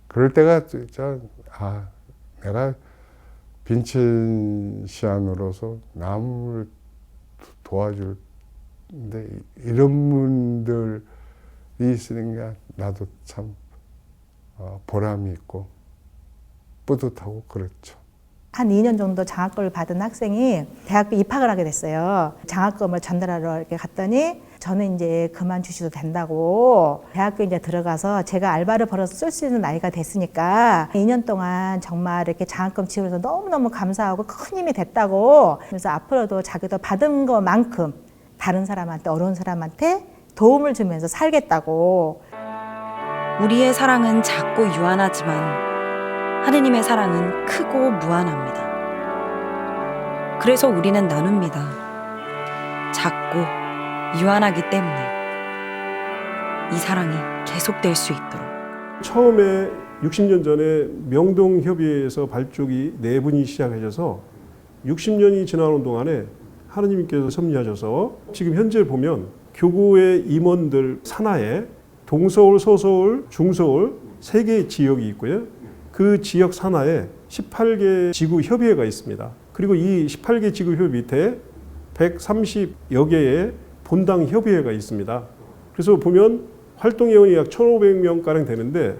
그럴 때가 내가 빈첸시안으로서 남을 도와줄는데 이런 분들이 있으니까 나도 참 보람이 있고 뿌듯하고 그렇죠. 한 2년 정도 장학금을 받은 학생이 대학교 입학을 하게 됐어요. 장학금을 전달하러 이렇게 갔더니 저는 이제 그만두셔도 된다고 대학교 이제 들어가서 제가 알바를 벌어서 쓸 수 있는 나이가 됐으니까 2년 동안 정말 이렇게 장학금 지원해서 너무너무 감사하고 큰 힘이 됐다고 그래서 앞으로도 자기도 받은 것만큼 다른 사람한테 어려운 사람한테 도움을 주면서 살겠다고. 우리의 사랑은 작고 유한하지만 하느님의 사랑은 크고 무한합니다. 그래서 우리는 나눕니다. 작고 유한하기 때문에 이 사랑이 계속될 수 있도록. 처음에 60년 전에 명동협의회에서 발족이 4분이 시작하셔서 60년이 지나는 동안에 하느님께서 섭리하셔서 지금 현재 보면 교구의 임원들 산하에 동서울, 서서울, 중서울 3개의 지역이 있고요. 그 지역 산하에 18개 지구 협의회가 있습니다. 그리고 이 18개 지구 협의 밑에 130여 개의 본당 협의회가 있습니다. 그래서 보면 활동 회원이 약 1,500명가량 되는데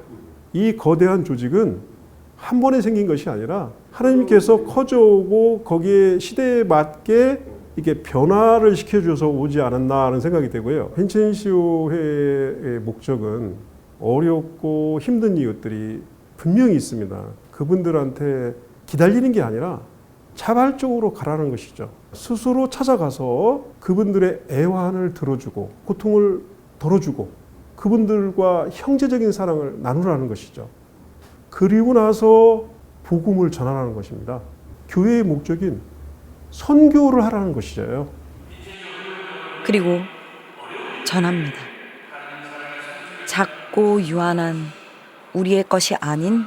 이 거대한 조직은 한 번에 생긴 것이 아니라 하나님께서 커져오고 거기에 시대에 맞게 이게 변화를 시켜줘서 오지 않았나 하는 생각이 되고요. 빈첸시오회의 목적은 어렵고 힘든 이웃들이 분명히 있습니다. 그분들한테 기다리는 게 아니라 자발적으로 가라는 것이죠. 스스로 찾아가서 그분들의 애환을 들어주고 고통을 덜어주고 그분들과 형제적인 사랑을 나누라는 것이죠. 그리고 나서 복음을 전하라는 것입니다. 교회의 목적인 선교를 하라는 것이죠. 그리고 전합니다. 작고 유한한 우리의 것이 아닌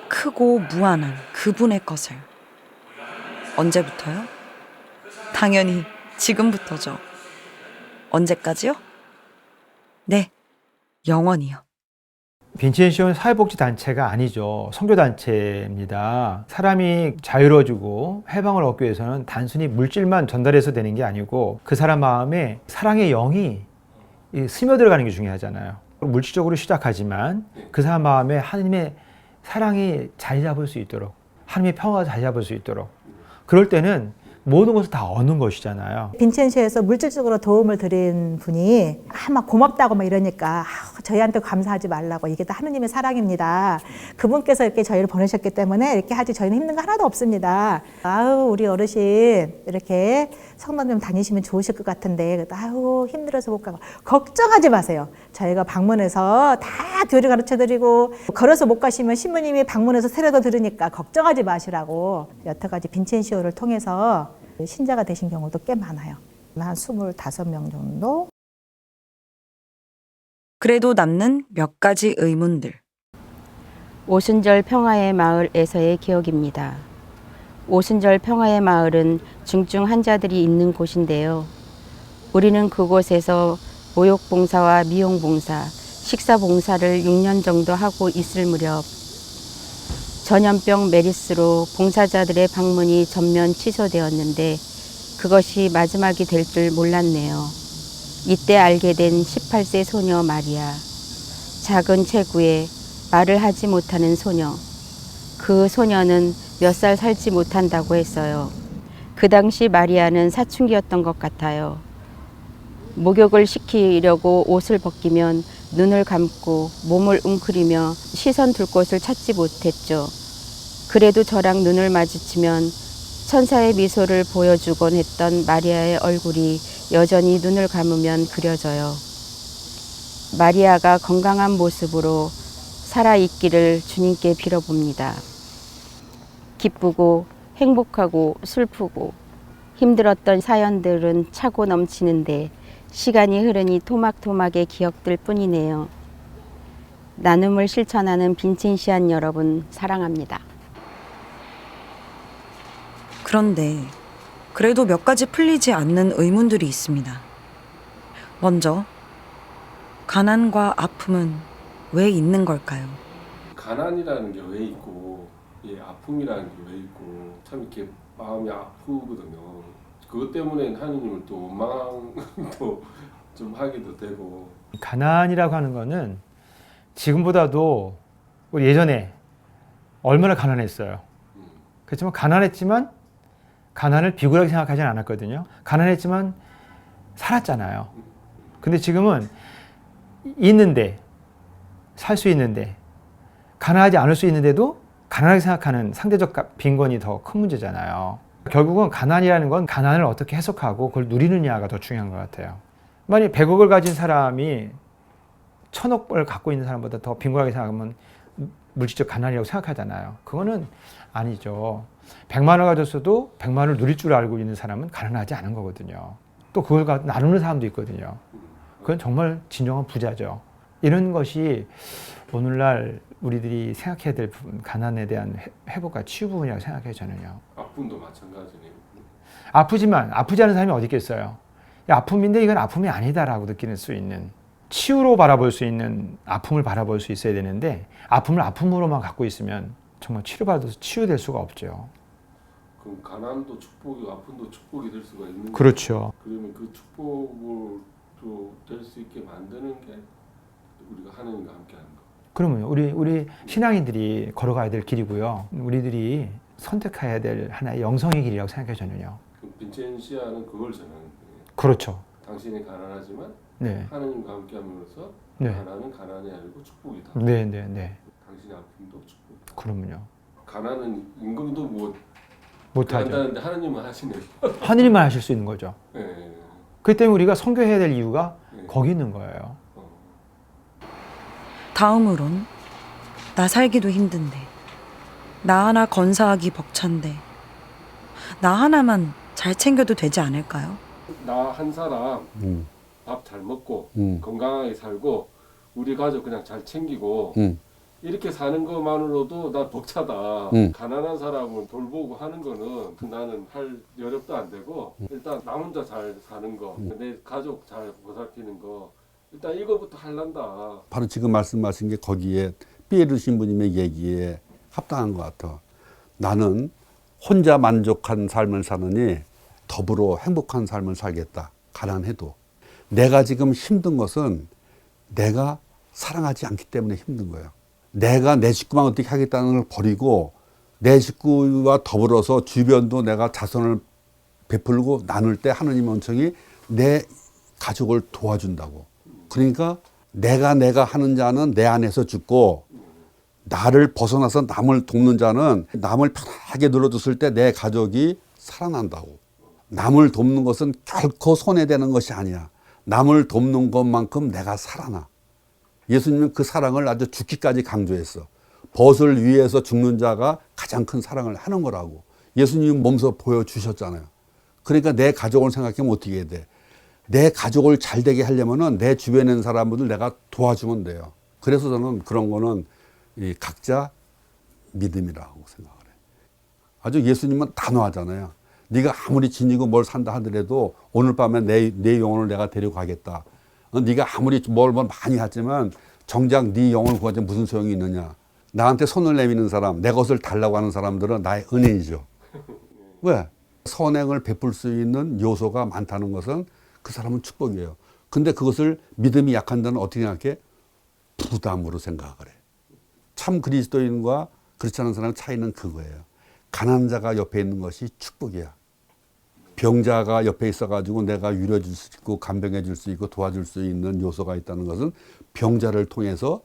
크고 무한한 그분의 것을. 언제부터요? 당연히 지금부터죠. 언제까지요? 네, 영원히요. 빈첸시오는 사회복지단체가 아니죠. 선교단체입니다. 사람이 자유로워지고 해방을 얻기 위해서는 단순히 물질만 전달해서 되는 게 아니고 그 사람 마음에 사랑의 영이 스며들어가는 게 중요하잖아요. 물질적으로 시작하지만 그 사람 마음에 하나님의 사랑이 자리 잡을 수 있도록 하나님의 평화가 자리 잡을 수 있도록 그럴 때는 모든 것을 다 얻는 것이잖아요. 빈첸시오에서 물질적으로 도움을 드린 분이 막 고맙다고 막 이러니까 저희한테 감사하지 말라고 이게 다 하느님의 사랑입니다. 그분께서 이렇게 저희를 보내셨기 때문에 이렇게 하지 저희는 힘든 거 하나도 없습니다. 아유 우리 어르신 이렇게 성당 좀 다니시면 좋으실 것 같은데 아유 힘들어서 못 가고 걱정하지 마세요. 저희가 방문해서 다 교리 가르쳐드리고 걸어서 못 가시면 신부님이 방문해서 세례도 들으니까 걱정하지 마시라고 여태까지 빈첸시오를 통해서 신자가 되신 경우도 꽤 많아요. 한 25명 정도. 그래도 남는 몇 가지 의문들. 오순절 평화의 마을에서의 기억입니다. 오순절 평화의 마을은 중증 환자들이 있는 곳인데요. 우리는 그곳에서 모욕봉사와 미용봉사, 식사봉사를 6년 정도 하고 있을 무렵 전염병 메리스로 봉사자들의 방문이 전면 취소되었는데 그것이 마지막이 될 줄 몰랐네요. 이때 알게 된 18세 소녀 마리아. 작은 체구에 말을 하지 못하는 소녀. 그 소녀는 몇 살 살지 못한다고 했어요. 그 당시 마리아는 사춘기였던 것 같아요. 목욕을 시키려고 옷을 벗기면 눈을 감고 몸을 웅크리며 시선 둘 곳을 찾지 못했죠. 그래도 저랑 눈을 마주치면 천사의 미소를 보여주곤 했던 마리아의 얼굴이 여전히 눈을 감으면 그려져요. 마리아가 건강한 모습으로 살아있기를 주님께 빌어봅니다. 기쁘고 행복하고 슬프고 힘들었던 사연들은 차고 넘치는데 시간이 흐르니 토막토막의 기억들 뿐이네요. 나눔을 실천하는 빈첸시안 여러분 사랑합니다. 그런데 그래도 몇 가지 풀리지 않는 의문들이 있습니다. 먼저, 가난과 아픔은 왜 있는 걸까요? 가난이라는 게 왜 있고, 이 아픔이라는 게 왜 있고, 참 이렇게 마음이 아프거든요. 그것 때문에 하느님을 또 원망도 좀 하기도 되고. 가난이라고 하는 거는 지금보다도 우리 예전에 얼마나 가난했어요. 그렇지만 가난했지만 가난을 비굴하게 생각하지는 않았거든요. 가난했지만 살았잖아요. 근데 지금은 있는데, 살 수 있는데, 가난하지 않을 수 있는데도 가난하게 생각하는 상대적 빈곤이 더 큰 문제잖아요. 결국은 가난이라는 건 가난을 어떻게 해석하고 그걸 누리느냐가 더 중요한 것 같아요. 만약 100억을 가진 사람이 1000억을 갖고 있는 사람보다 더 빈곤하게 생각하면 물질적 가난이라고 생각하잖아요. 그거는 아니죠. 100만 원을 가졌어도 100만 원을 누릴 줄 알고 있는 사람은 가난하지 않은 거거든요. 또 그걸 나누는 사람도 있거든요. 그건 정말 진정한 부자죠. 이런 것이 오늘날 우리들이 생각해야 될 부분, 가난에 대한 회복과 치유 부분이라고 생각해요, 저는요. 아픔도 마찬가지네요. 아프지만 아프지 않은 사람이 어디 있겠어요. 아픔인데 이건 아픔이 아니다라고 느낄 수 있는, 치유로 바라볼 수 있는 아픔을 바라볼 수 있어야 되는데 아픔을 아픔으로만 갖고 있으면 정말 치료받아서 치유될 수가 없죠. 그럼 가난도 축복이고 아픔도 축복이 될 수가 있는 거죠. 그렇죠. 그러면 그 축복을 될 수 있게 만드는 게 우리가 하나님과 함께하는 거. 그러면요, 우리 신앙인들이 걸어가야 될 길이고요. 우리들이 선택해야 될 하나의 영성의 길이라고 생각해요, 저는요. 빈첸시아는 그걸 전하는 거예요. 그렇죠. 당신이 가난하지만 네. 하나님과 함께함으로써 네. 가난은 가난이 아니고 축복이다. 네, 네, 네. 당신의 아픔도 축복이다. 그러면요. 가난은 임금도 못하죠. 한다는데 하나님은 하시네요. 하느님만 하실 수 있는 거죠. 네. 그렇기 때문에 우리가 선교해야 될 이유가 거기 있는 거예요. 다음으론, 나 살기도 힘든데, 나 하나 건사하기 벅찬데, 나 하나만 잘 챙겨도 되지 않을까요? 나 한 사람 밥 잘 먹고 건강하게 살고 우리 가족 그냥 잘 챙기고 이렇게 사는 것만으로도 나 벅차다. 가난한 사람을 돌보고 하는 거는 나는 할 여력도 안 되고 일단 나 혼자 잘 사는 거, 내 가족 잘 보살피는 거 일단 이거부터 할란다. 바로 지금 말씀하신 게 거기에 피에르 신부님의 얘기에 합당한 것 같아. 나는 혼자 만족한 삶을 사느니 더불어 행복한 삶을 살겠다. 가난해도. 내가 지금 힘든 것은 내가 사랑하지 않기 때문에 힘든 거예요. 내가 내 식구만 어떻게 하겠다는 걸 버리고 내 식구와 더불어서 주변도 내가 자선을 베풀고 나눌 때 하느님 은총이 내 가족을 도와준다고. 그러니까 내가 하는 자는 내 안에서 죽고 나를 벗어나서 남을 돕는 자는 남을 편하게 눌러줬을 때 내 가족이 살아난다고. 남을 돕는 것은 결코 손해되는 것이 아니야. 남을 돕는 것만큼 내가 살아나. 예수님은 그 사랑을 아주 죽기까지 강조했어. 벗을 위해서 죽는 자가 가장 큰 사랑을 하는 거라고. 예수님은 몸소 보여주셨잖아요. 그러니까 내 가족을 생각하면 어떻게 해야 돼? 내 가족을 잘 되게 하려면은 내 주변에 있는 사람들 내가 도와주면 돼요. 그래서 저는 그런 거는 이 각자 믿음이라고 생각을 해요. 아주 예수님은 단호하잖아요. 네가 아무리 지니고 뭘 산다 하더라도 오늘 밤에 내 영혼을 내가 데리고 가겠다. 네가 아무리 뭘 많이 하지만 정작 네 영혼을 구하지 무슨 소용이 있느냐. 나한테 손을 내미는 사람, 내 것을 달라고 하는 사람들은 나의 은인이죠. 왜? 선행을 베풀 수 있는 요소가 많다는 것은 그 사람은 축복이에요. 근데 그것을 믿음이 약한 자는 어떻게 생각해? 부담으로 생각을 해. 참 그리스도인과 그렇지 않은 사람의 차이는 그거예요. 가난한 자가 옆에 있는 것이 축복이야. 병자가 옆에 있어가지고 내가 위로해 줄 수 있고 간병해 줄 수 있고 도와줄 수 있는 요소가 있다는 것은 병자를 통해서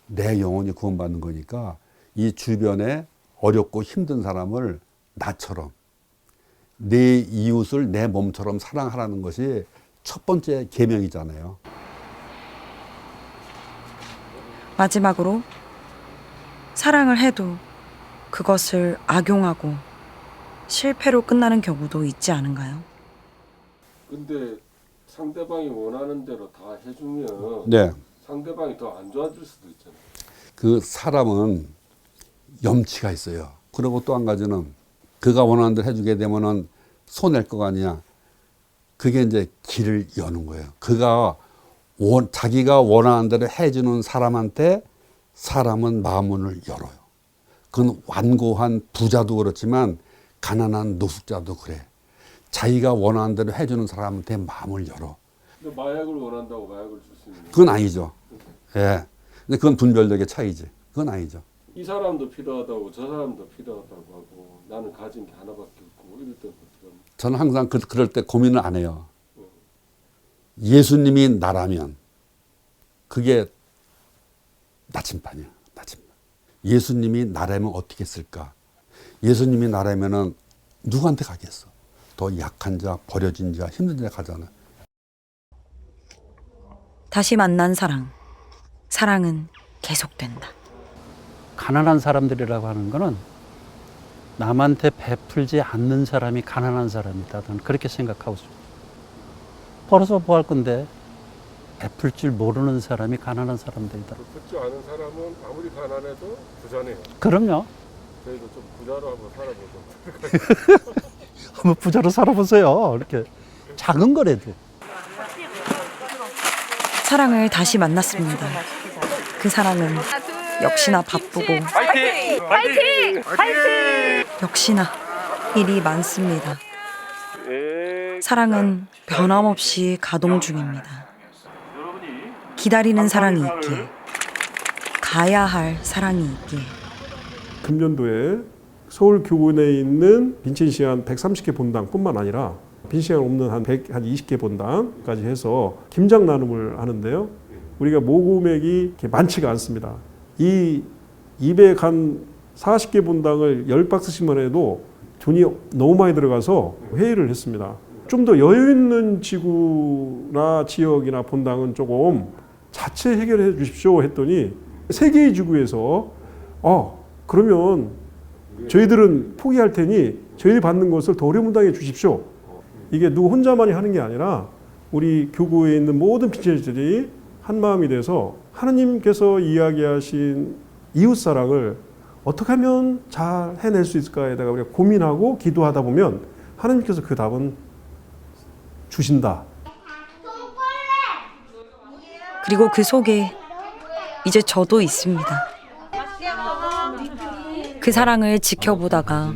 내 영혼이 구원받는 거니까 이 주변에 어렵고 힘든 사람을 나처럼 내 이웃을 내 몸처럼 사랑하라는 것이 첫 번째 계명이잖아요. 마지막으로, 사랑을 해도 그것을 악용하고 실패로 끝나는 경우도 있지 않은가요? 근데 상대방이 원하는 대로 다 해주면 네. 상대방이 더 안 좋아질 수도 있잖아요. 그 사람은 염치가 있어요. 그리고 또 한 가지는 그가 원하는 대로 해주게 되면은 손해일 거가 아니야. 그게 이제 길을 여는 거예요. 자기가 원하는 대로 해주는 사람한테 사람은 마음문을 열어요. 그건 완고한 부자도 그렇지만 가난한 노숙자도 그래. 자기가 원하는 대로 해주는 사람한테 마음을 열어. 근데 마약을 원한다고 마약을 줄 수 있는 그건 아니죠. 예. 근데 그건 분별력의 차이지. 그건 아니죠. 이 사람도 필요하다고 저 사람도 필요하다고 하고 나는 가진 게 하나밖에 없고 이럴 때 저는 항상 그럴 때 고민을 안 해요. 예수님이 나라면 그게 나침반이야. 나침반. 예수님이 나라면 어떻게 했을까? 예수님이 나라면은 누구한테 가겠어? 더 약한 자, 버려진 자, 힘든 자 가잖아. 다시 만난 사랑. 사랑은 계속된다. 가난한 사람들이라고 하는 거는 남한테 베풀지 않는 사람이 가난한 사람이다. 저는 그렇게 생각하고 있습니다. 벌어서 뭐 할 건데 베풀 줄 모르는 사람이 가난한 사람들이다. 베풀 줄 아는 사람은 아무리 가난해도 부자네요. 그럼요. 저희도 좀 부자로 한번 살아보죠. 한번 부자로 살아보세요. 이렇게 작은 거라도. 사랑을 다시 만났습니다. 그 사랑은 역시나 바쁘고 파이팅! 파이팅! 파이팅! 역시나 일이 많습니다. 사랑은 변함없이 가동 중입니다. 기다리는 사랑이 있기에, 가야 할 사랑이 있기에. 금년도에 서울 교군에 있는 빈첸시안 130개 본당뿐만 아니라 빈시간 없는 한 20개 본당까지 해서 김장 나눔을 하는데요. 우리가 모금액이 이렇게 많지가 않습니다. 이 240개 본당을 10박스씩만 해도 돈이 너무 많이 들어가서 회의를 했습니다. 좀 더 여유 있는 지구나 지역이나 본당은 조금 자체 해결해 주십시오 했더니 3개의 지구에서 그러면 저희들은 포기할 테니 저희들이 받는 것을 더 어려운 본당에 주십시오. 이게 누구 혼자만이 하는 게 아니라 우리 교구에 있는 모든 빈체들이 한 마음이 돼서 하나님께서 이야기하신 이웃사랑을 어떻게 하면 잘 해낼 수 있을까에다가 우리가 고민하고 기도하다 보면 하나님께서 그 답은 주신다. 그리고 그 속에 이제 저도 있습니다. 그 사랑을 지켜보다가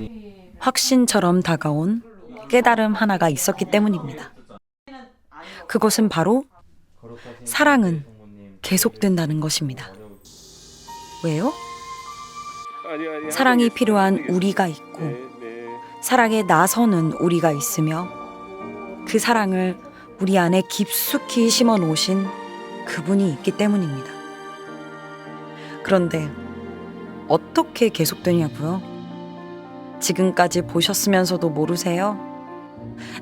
확신처럼 다가온 깨달음 하나가 있었기 때문입니다. 그것은 바로 사랑은 계속된다는 것입니다. 왜요? 사랑이 필요한 우리가 있고 사랑에 나서는 우리가 있으며 그 사랑을 우리 안에 깊숙이 심어 놓으신 그분이 있기 때문입니다. 그런데 어떻게 계속되냐고요? 지금까지 보셨으면서도 모르세요?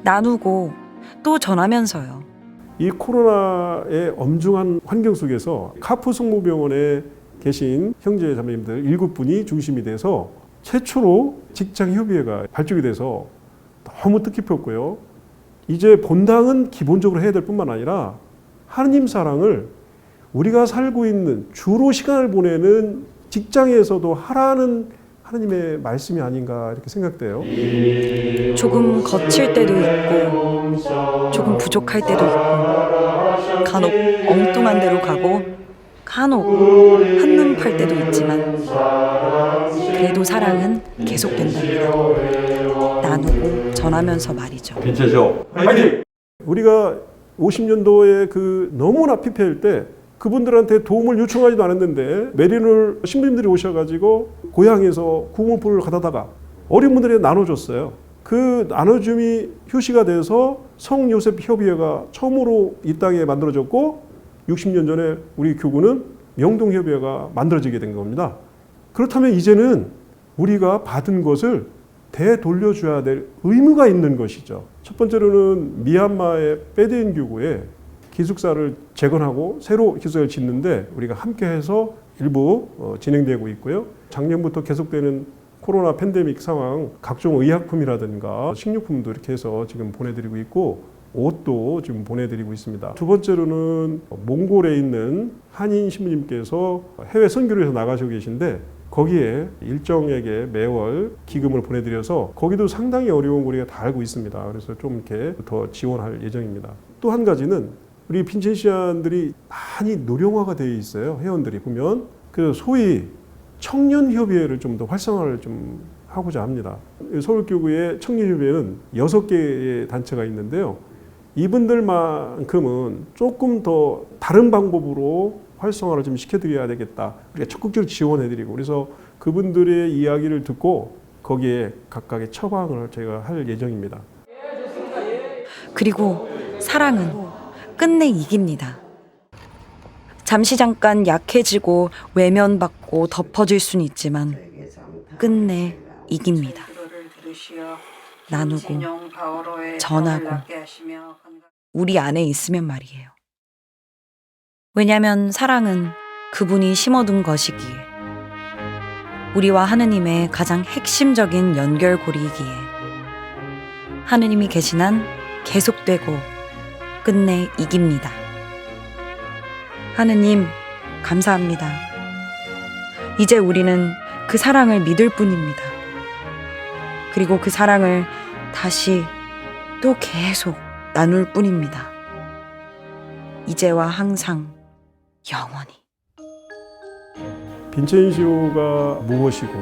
나누고 또 전하면서요. 이 코로나의 엄중한 환경 속에서 카프 성모병원에 계신 형제 자매님들 7분이 중심이 돼서 최초로 직장 협의회가 발족이 돼서 너무 뜻깊었고요. 이제 본당은 기본적으로 해야 될 뿐만 아니라 하느님 사랑을 우리가 살고 있는 주로 시간을 보내는 직장에서도 하라는 하느님의 말씀이 아닌가 이렇게 생각돼요. 조금 거칠 때도 있고 조금 부족할 때도 있고 간혹 엉뚱한 데로 가고 간혹 한눈 팔 때도 있지만 그래도 사랑은 계속된답니다. 나누고 전하면서 말이죠. 빈체쇼 화이팅! 우리가 50년도에 그 너무나 피폐할 때 그분들한테 도움을 요청하지도 않았는데 메리놀 신부님들이 오셔가지고 고향에서 구멍불을 가다다가 어린 분들에게 나눠줬어요. 그 나눠줌이 휴시가 돼서 성요셉 협의회가 처음으로 이 땅에 만들어졌고 60년 전에 우리 교구는 명동협의회가 만들어지게 된 겁니다. 그렇다면 이제는 우리가 받은 것을 되돌려줘야 될 의무가 있는 것이죠. 첫 번째로는 미얀마의 빼드인 교구에 기숙사를 재건하고 새로 기숙사를 짓는데 우리가 함께해서 일부 진행되고 있고요. 작년부터 계속되는 코로나 팬데믹 상황 각종 의약품이라든가 식료품도 이렇게 해서 지금 보내드리고 있고 옷도 지금 보내드리고 있습니다. 두 번째로는 몽골에 있는 한인 신부님께서 해외 선교를 해서 나가시고 계신데 거기에 일정에게 매월 기금을 보내드려서 거기도 상당히 어려운 거 우리가 다 알고 있습니다. 그래서 좀 이렇게 더 지원할 예정입니다. 또 한 가지는 우리 빈첸시안들이 많이 노령화가 되어 있어요. 회원들이 보면 그래서 소위 청년협의회를 좀 더 활성화를 좀 하고자 합니다. 서울교구의 청년협의회는 6개의 단체가 있는데요. 이분들만큼은 조금 더 다른 방법으로 활성화를 좀 시켜드려야 되겠다. 우리가 적극적으로 지원해드리고 그래서 그분들의 이야기를 듣고 거기에 각각의 처방을 제가 할 예정입니다. 그리고 사랑은 끝내 이깁니다. 잠시 잠깐 약해지고 외면받고 덮어질 수는 있지만 끝내 이깁니다. 나누고 전하고 우리 안에 있으면 말이에요. 왜냐하면 사랑은 그분이 심어둔 것이기에 우리와 하느님의 가장 핵심적인 연결고리이기에 하느님이 계신 한 계속되고 끝내 이깁니다. 하느님 감사합니다. 이제 우리는 그 사랑을 믿을 뿐입니다. 그리고 그 사랑을 다시 또 계속 나눌 뿐입니다. 이제와 항상 영원히. 빈첸시오가 무엇이고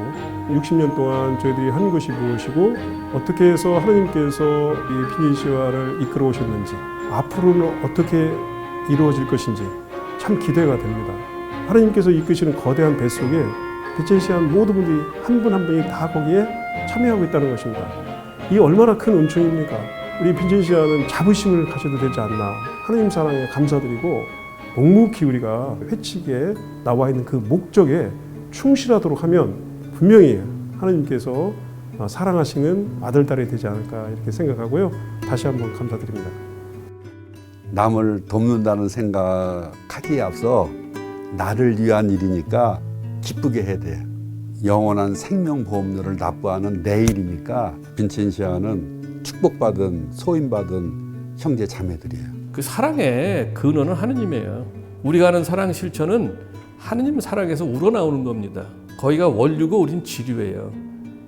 60년 동안 저희들이 한 것이 무엇이고 어떻게 해서 하나님께서 이 빈첸시오를 이끌어 오셨는지 앞으로는 어떻게 이루어질 것인지 참 기대가 됩니다. 하나님께서 이끄시는 거대한 배 속에 빈첸시안 모든 분들이 한 분 한 분이 다 거기에 참여하고 있다는 것입니다. 이 얼마나 큰 은총입니까? 우리 빈첸시안은 자부심을 가져도 되지 않나. 하나님 사랑에 감사드리고 묵묵히 우리가 회칙에 나와 있는 그 목적에 충실하도록 하면 분명히 하나님께서 사랑하시는 아들, 딸이 되지 않을까 이렇게 생각하고요. 다시 한번 감사드립니다. 남을 돕는다는 생각하기에 앞서 나를 위한 일이니까 기쁘게 해야 돼. 영원한 생명보험료를 납부하는 내 일이니까 빈첸시아는 축복받은 소임받은 형제 자매들이에요. 그 사랑의 근원은 하느님이에요. 우리가 하는 사랑 실천은 하느님 사랑에서 우러나오는 겁니다. 거기가 원류고 우린 지류예요.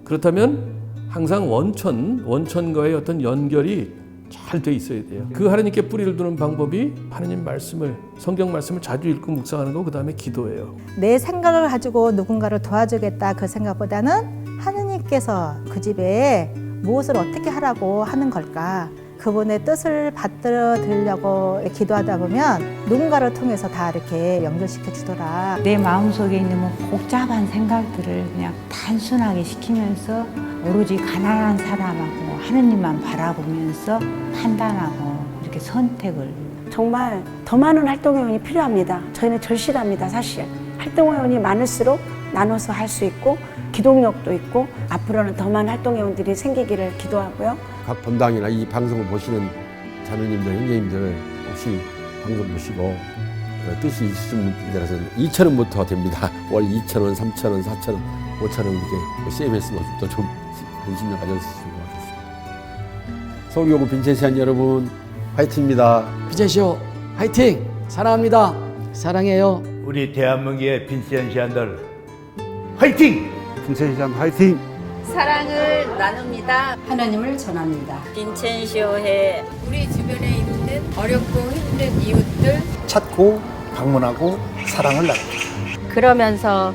그렇다면 항상 원천과의 어떤 연결이 잘 돼 있어야 돼요. 그 하나님께 뿌리를 두는 방법이 하나님 말씀을, 성경 말씀을 자주 읽고 묵상하는 거, 그 다음에 기도예요. 내 생각을 가지고 누군가를 도와주겠다 그 생각보다는 하느님께서 그 집에 무엇을 어떻게 하라고 하는 걸까? 그분의 뜻을 받들어 들으려고 기도하다 보면 누군가를 통해서 다 이렇게 연결시켜 주더라. 내 마음속에 있는 뭐 복잡한 생각들을 그냥 단순하게 시키면서 오로지 가난한 사람하고 하느님만 바라보면서 판단하고 이렇게 선택을. 정말 더 많은 활동회원이 필요합니다. 저희는 절실합니다. 사실 활동회원이 많을수록 나눠서 할 수 있고 기동력도 있고 앞으로는 더 많은 활동회원들이 생기기를 기도하고요. 각 본당이나 이 방송을 보시는 자매님들, 형제님들 혹시 방송 보시고 뜻이 있으신 분들에서는 2,000원부터 됩니다. 월 2,000원, 3,000원, 4,000원, 5,000원 이렇게 CMS 모습도 좀 관심을 가져주시면 고맙겠습니다. 서울교구 빈첸시안 여러분 화이팅입니다. 빈첸시오 화이팅! 사랑합니다. 사랑해요. 우리 대한민국의 빈첸시안들 화이팅! 빈첸시안 화이팅! 사랑을 나눕니다. 하나님을 전합니다. 빈첸시오회 우리 주변에 있는 어렵고 힘든 이웃들 찾고 방문하고 사랑을 나눕니다. 그러면서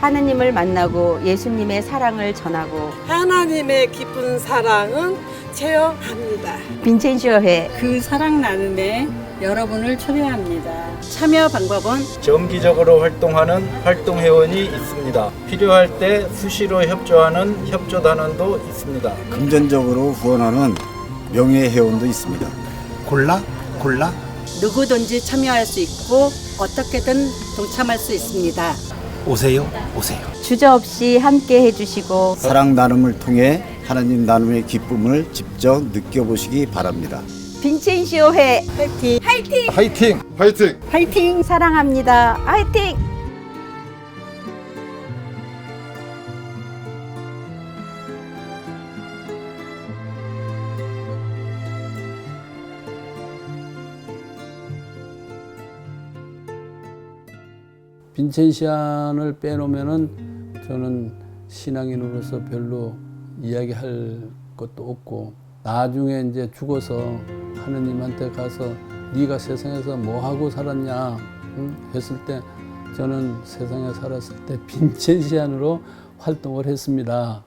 하느님을 만나고 예수님의 사랑을 전하고 하나님의 깊은 사랑은 체험합니다. 빈첸시오회 그 사랑 나눔에 여러분을 초대합니다. 참여 방법은 정기적으로 활동하는 활동회원이 있습니다. 필요할 때 수시로 협조하는 협조단원도 있습니다. 금전적으로 후원하는 명예회원도 있습니다. 골라 누구든지 참여할 수 있고 어떻게든 동참할 수 있습니다. 오세요. 주저없이 함께 해주시고 사랑 나눔을 통해 하나님 나눔의 기쁨을 직접 느껴보시기 바랍니다. 빈첸시오회 화이팅! 화이팅! 화이팅! 화이팅! 화이팅! 사랑합니다. 화이팅! 빈첸시안을 빼놓으면은 저는 신앙인으로서 별로 이야기할 것도 없고, 나중에 이제 죽어서 하느님한테 가서 네가 세상에서 뭐 하고 살았냐 했을 때 저는 세상에 살았을 때 빈첸시안으로 활동을 했습니다.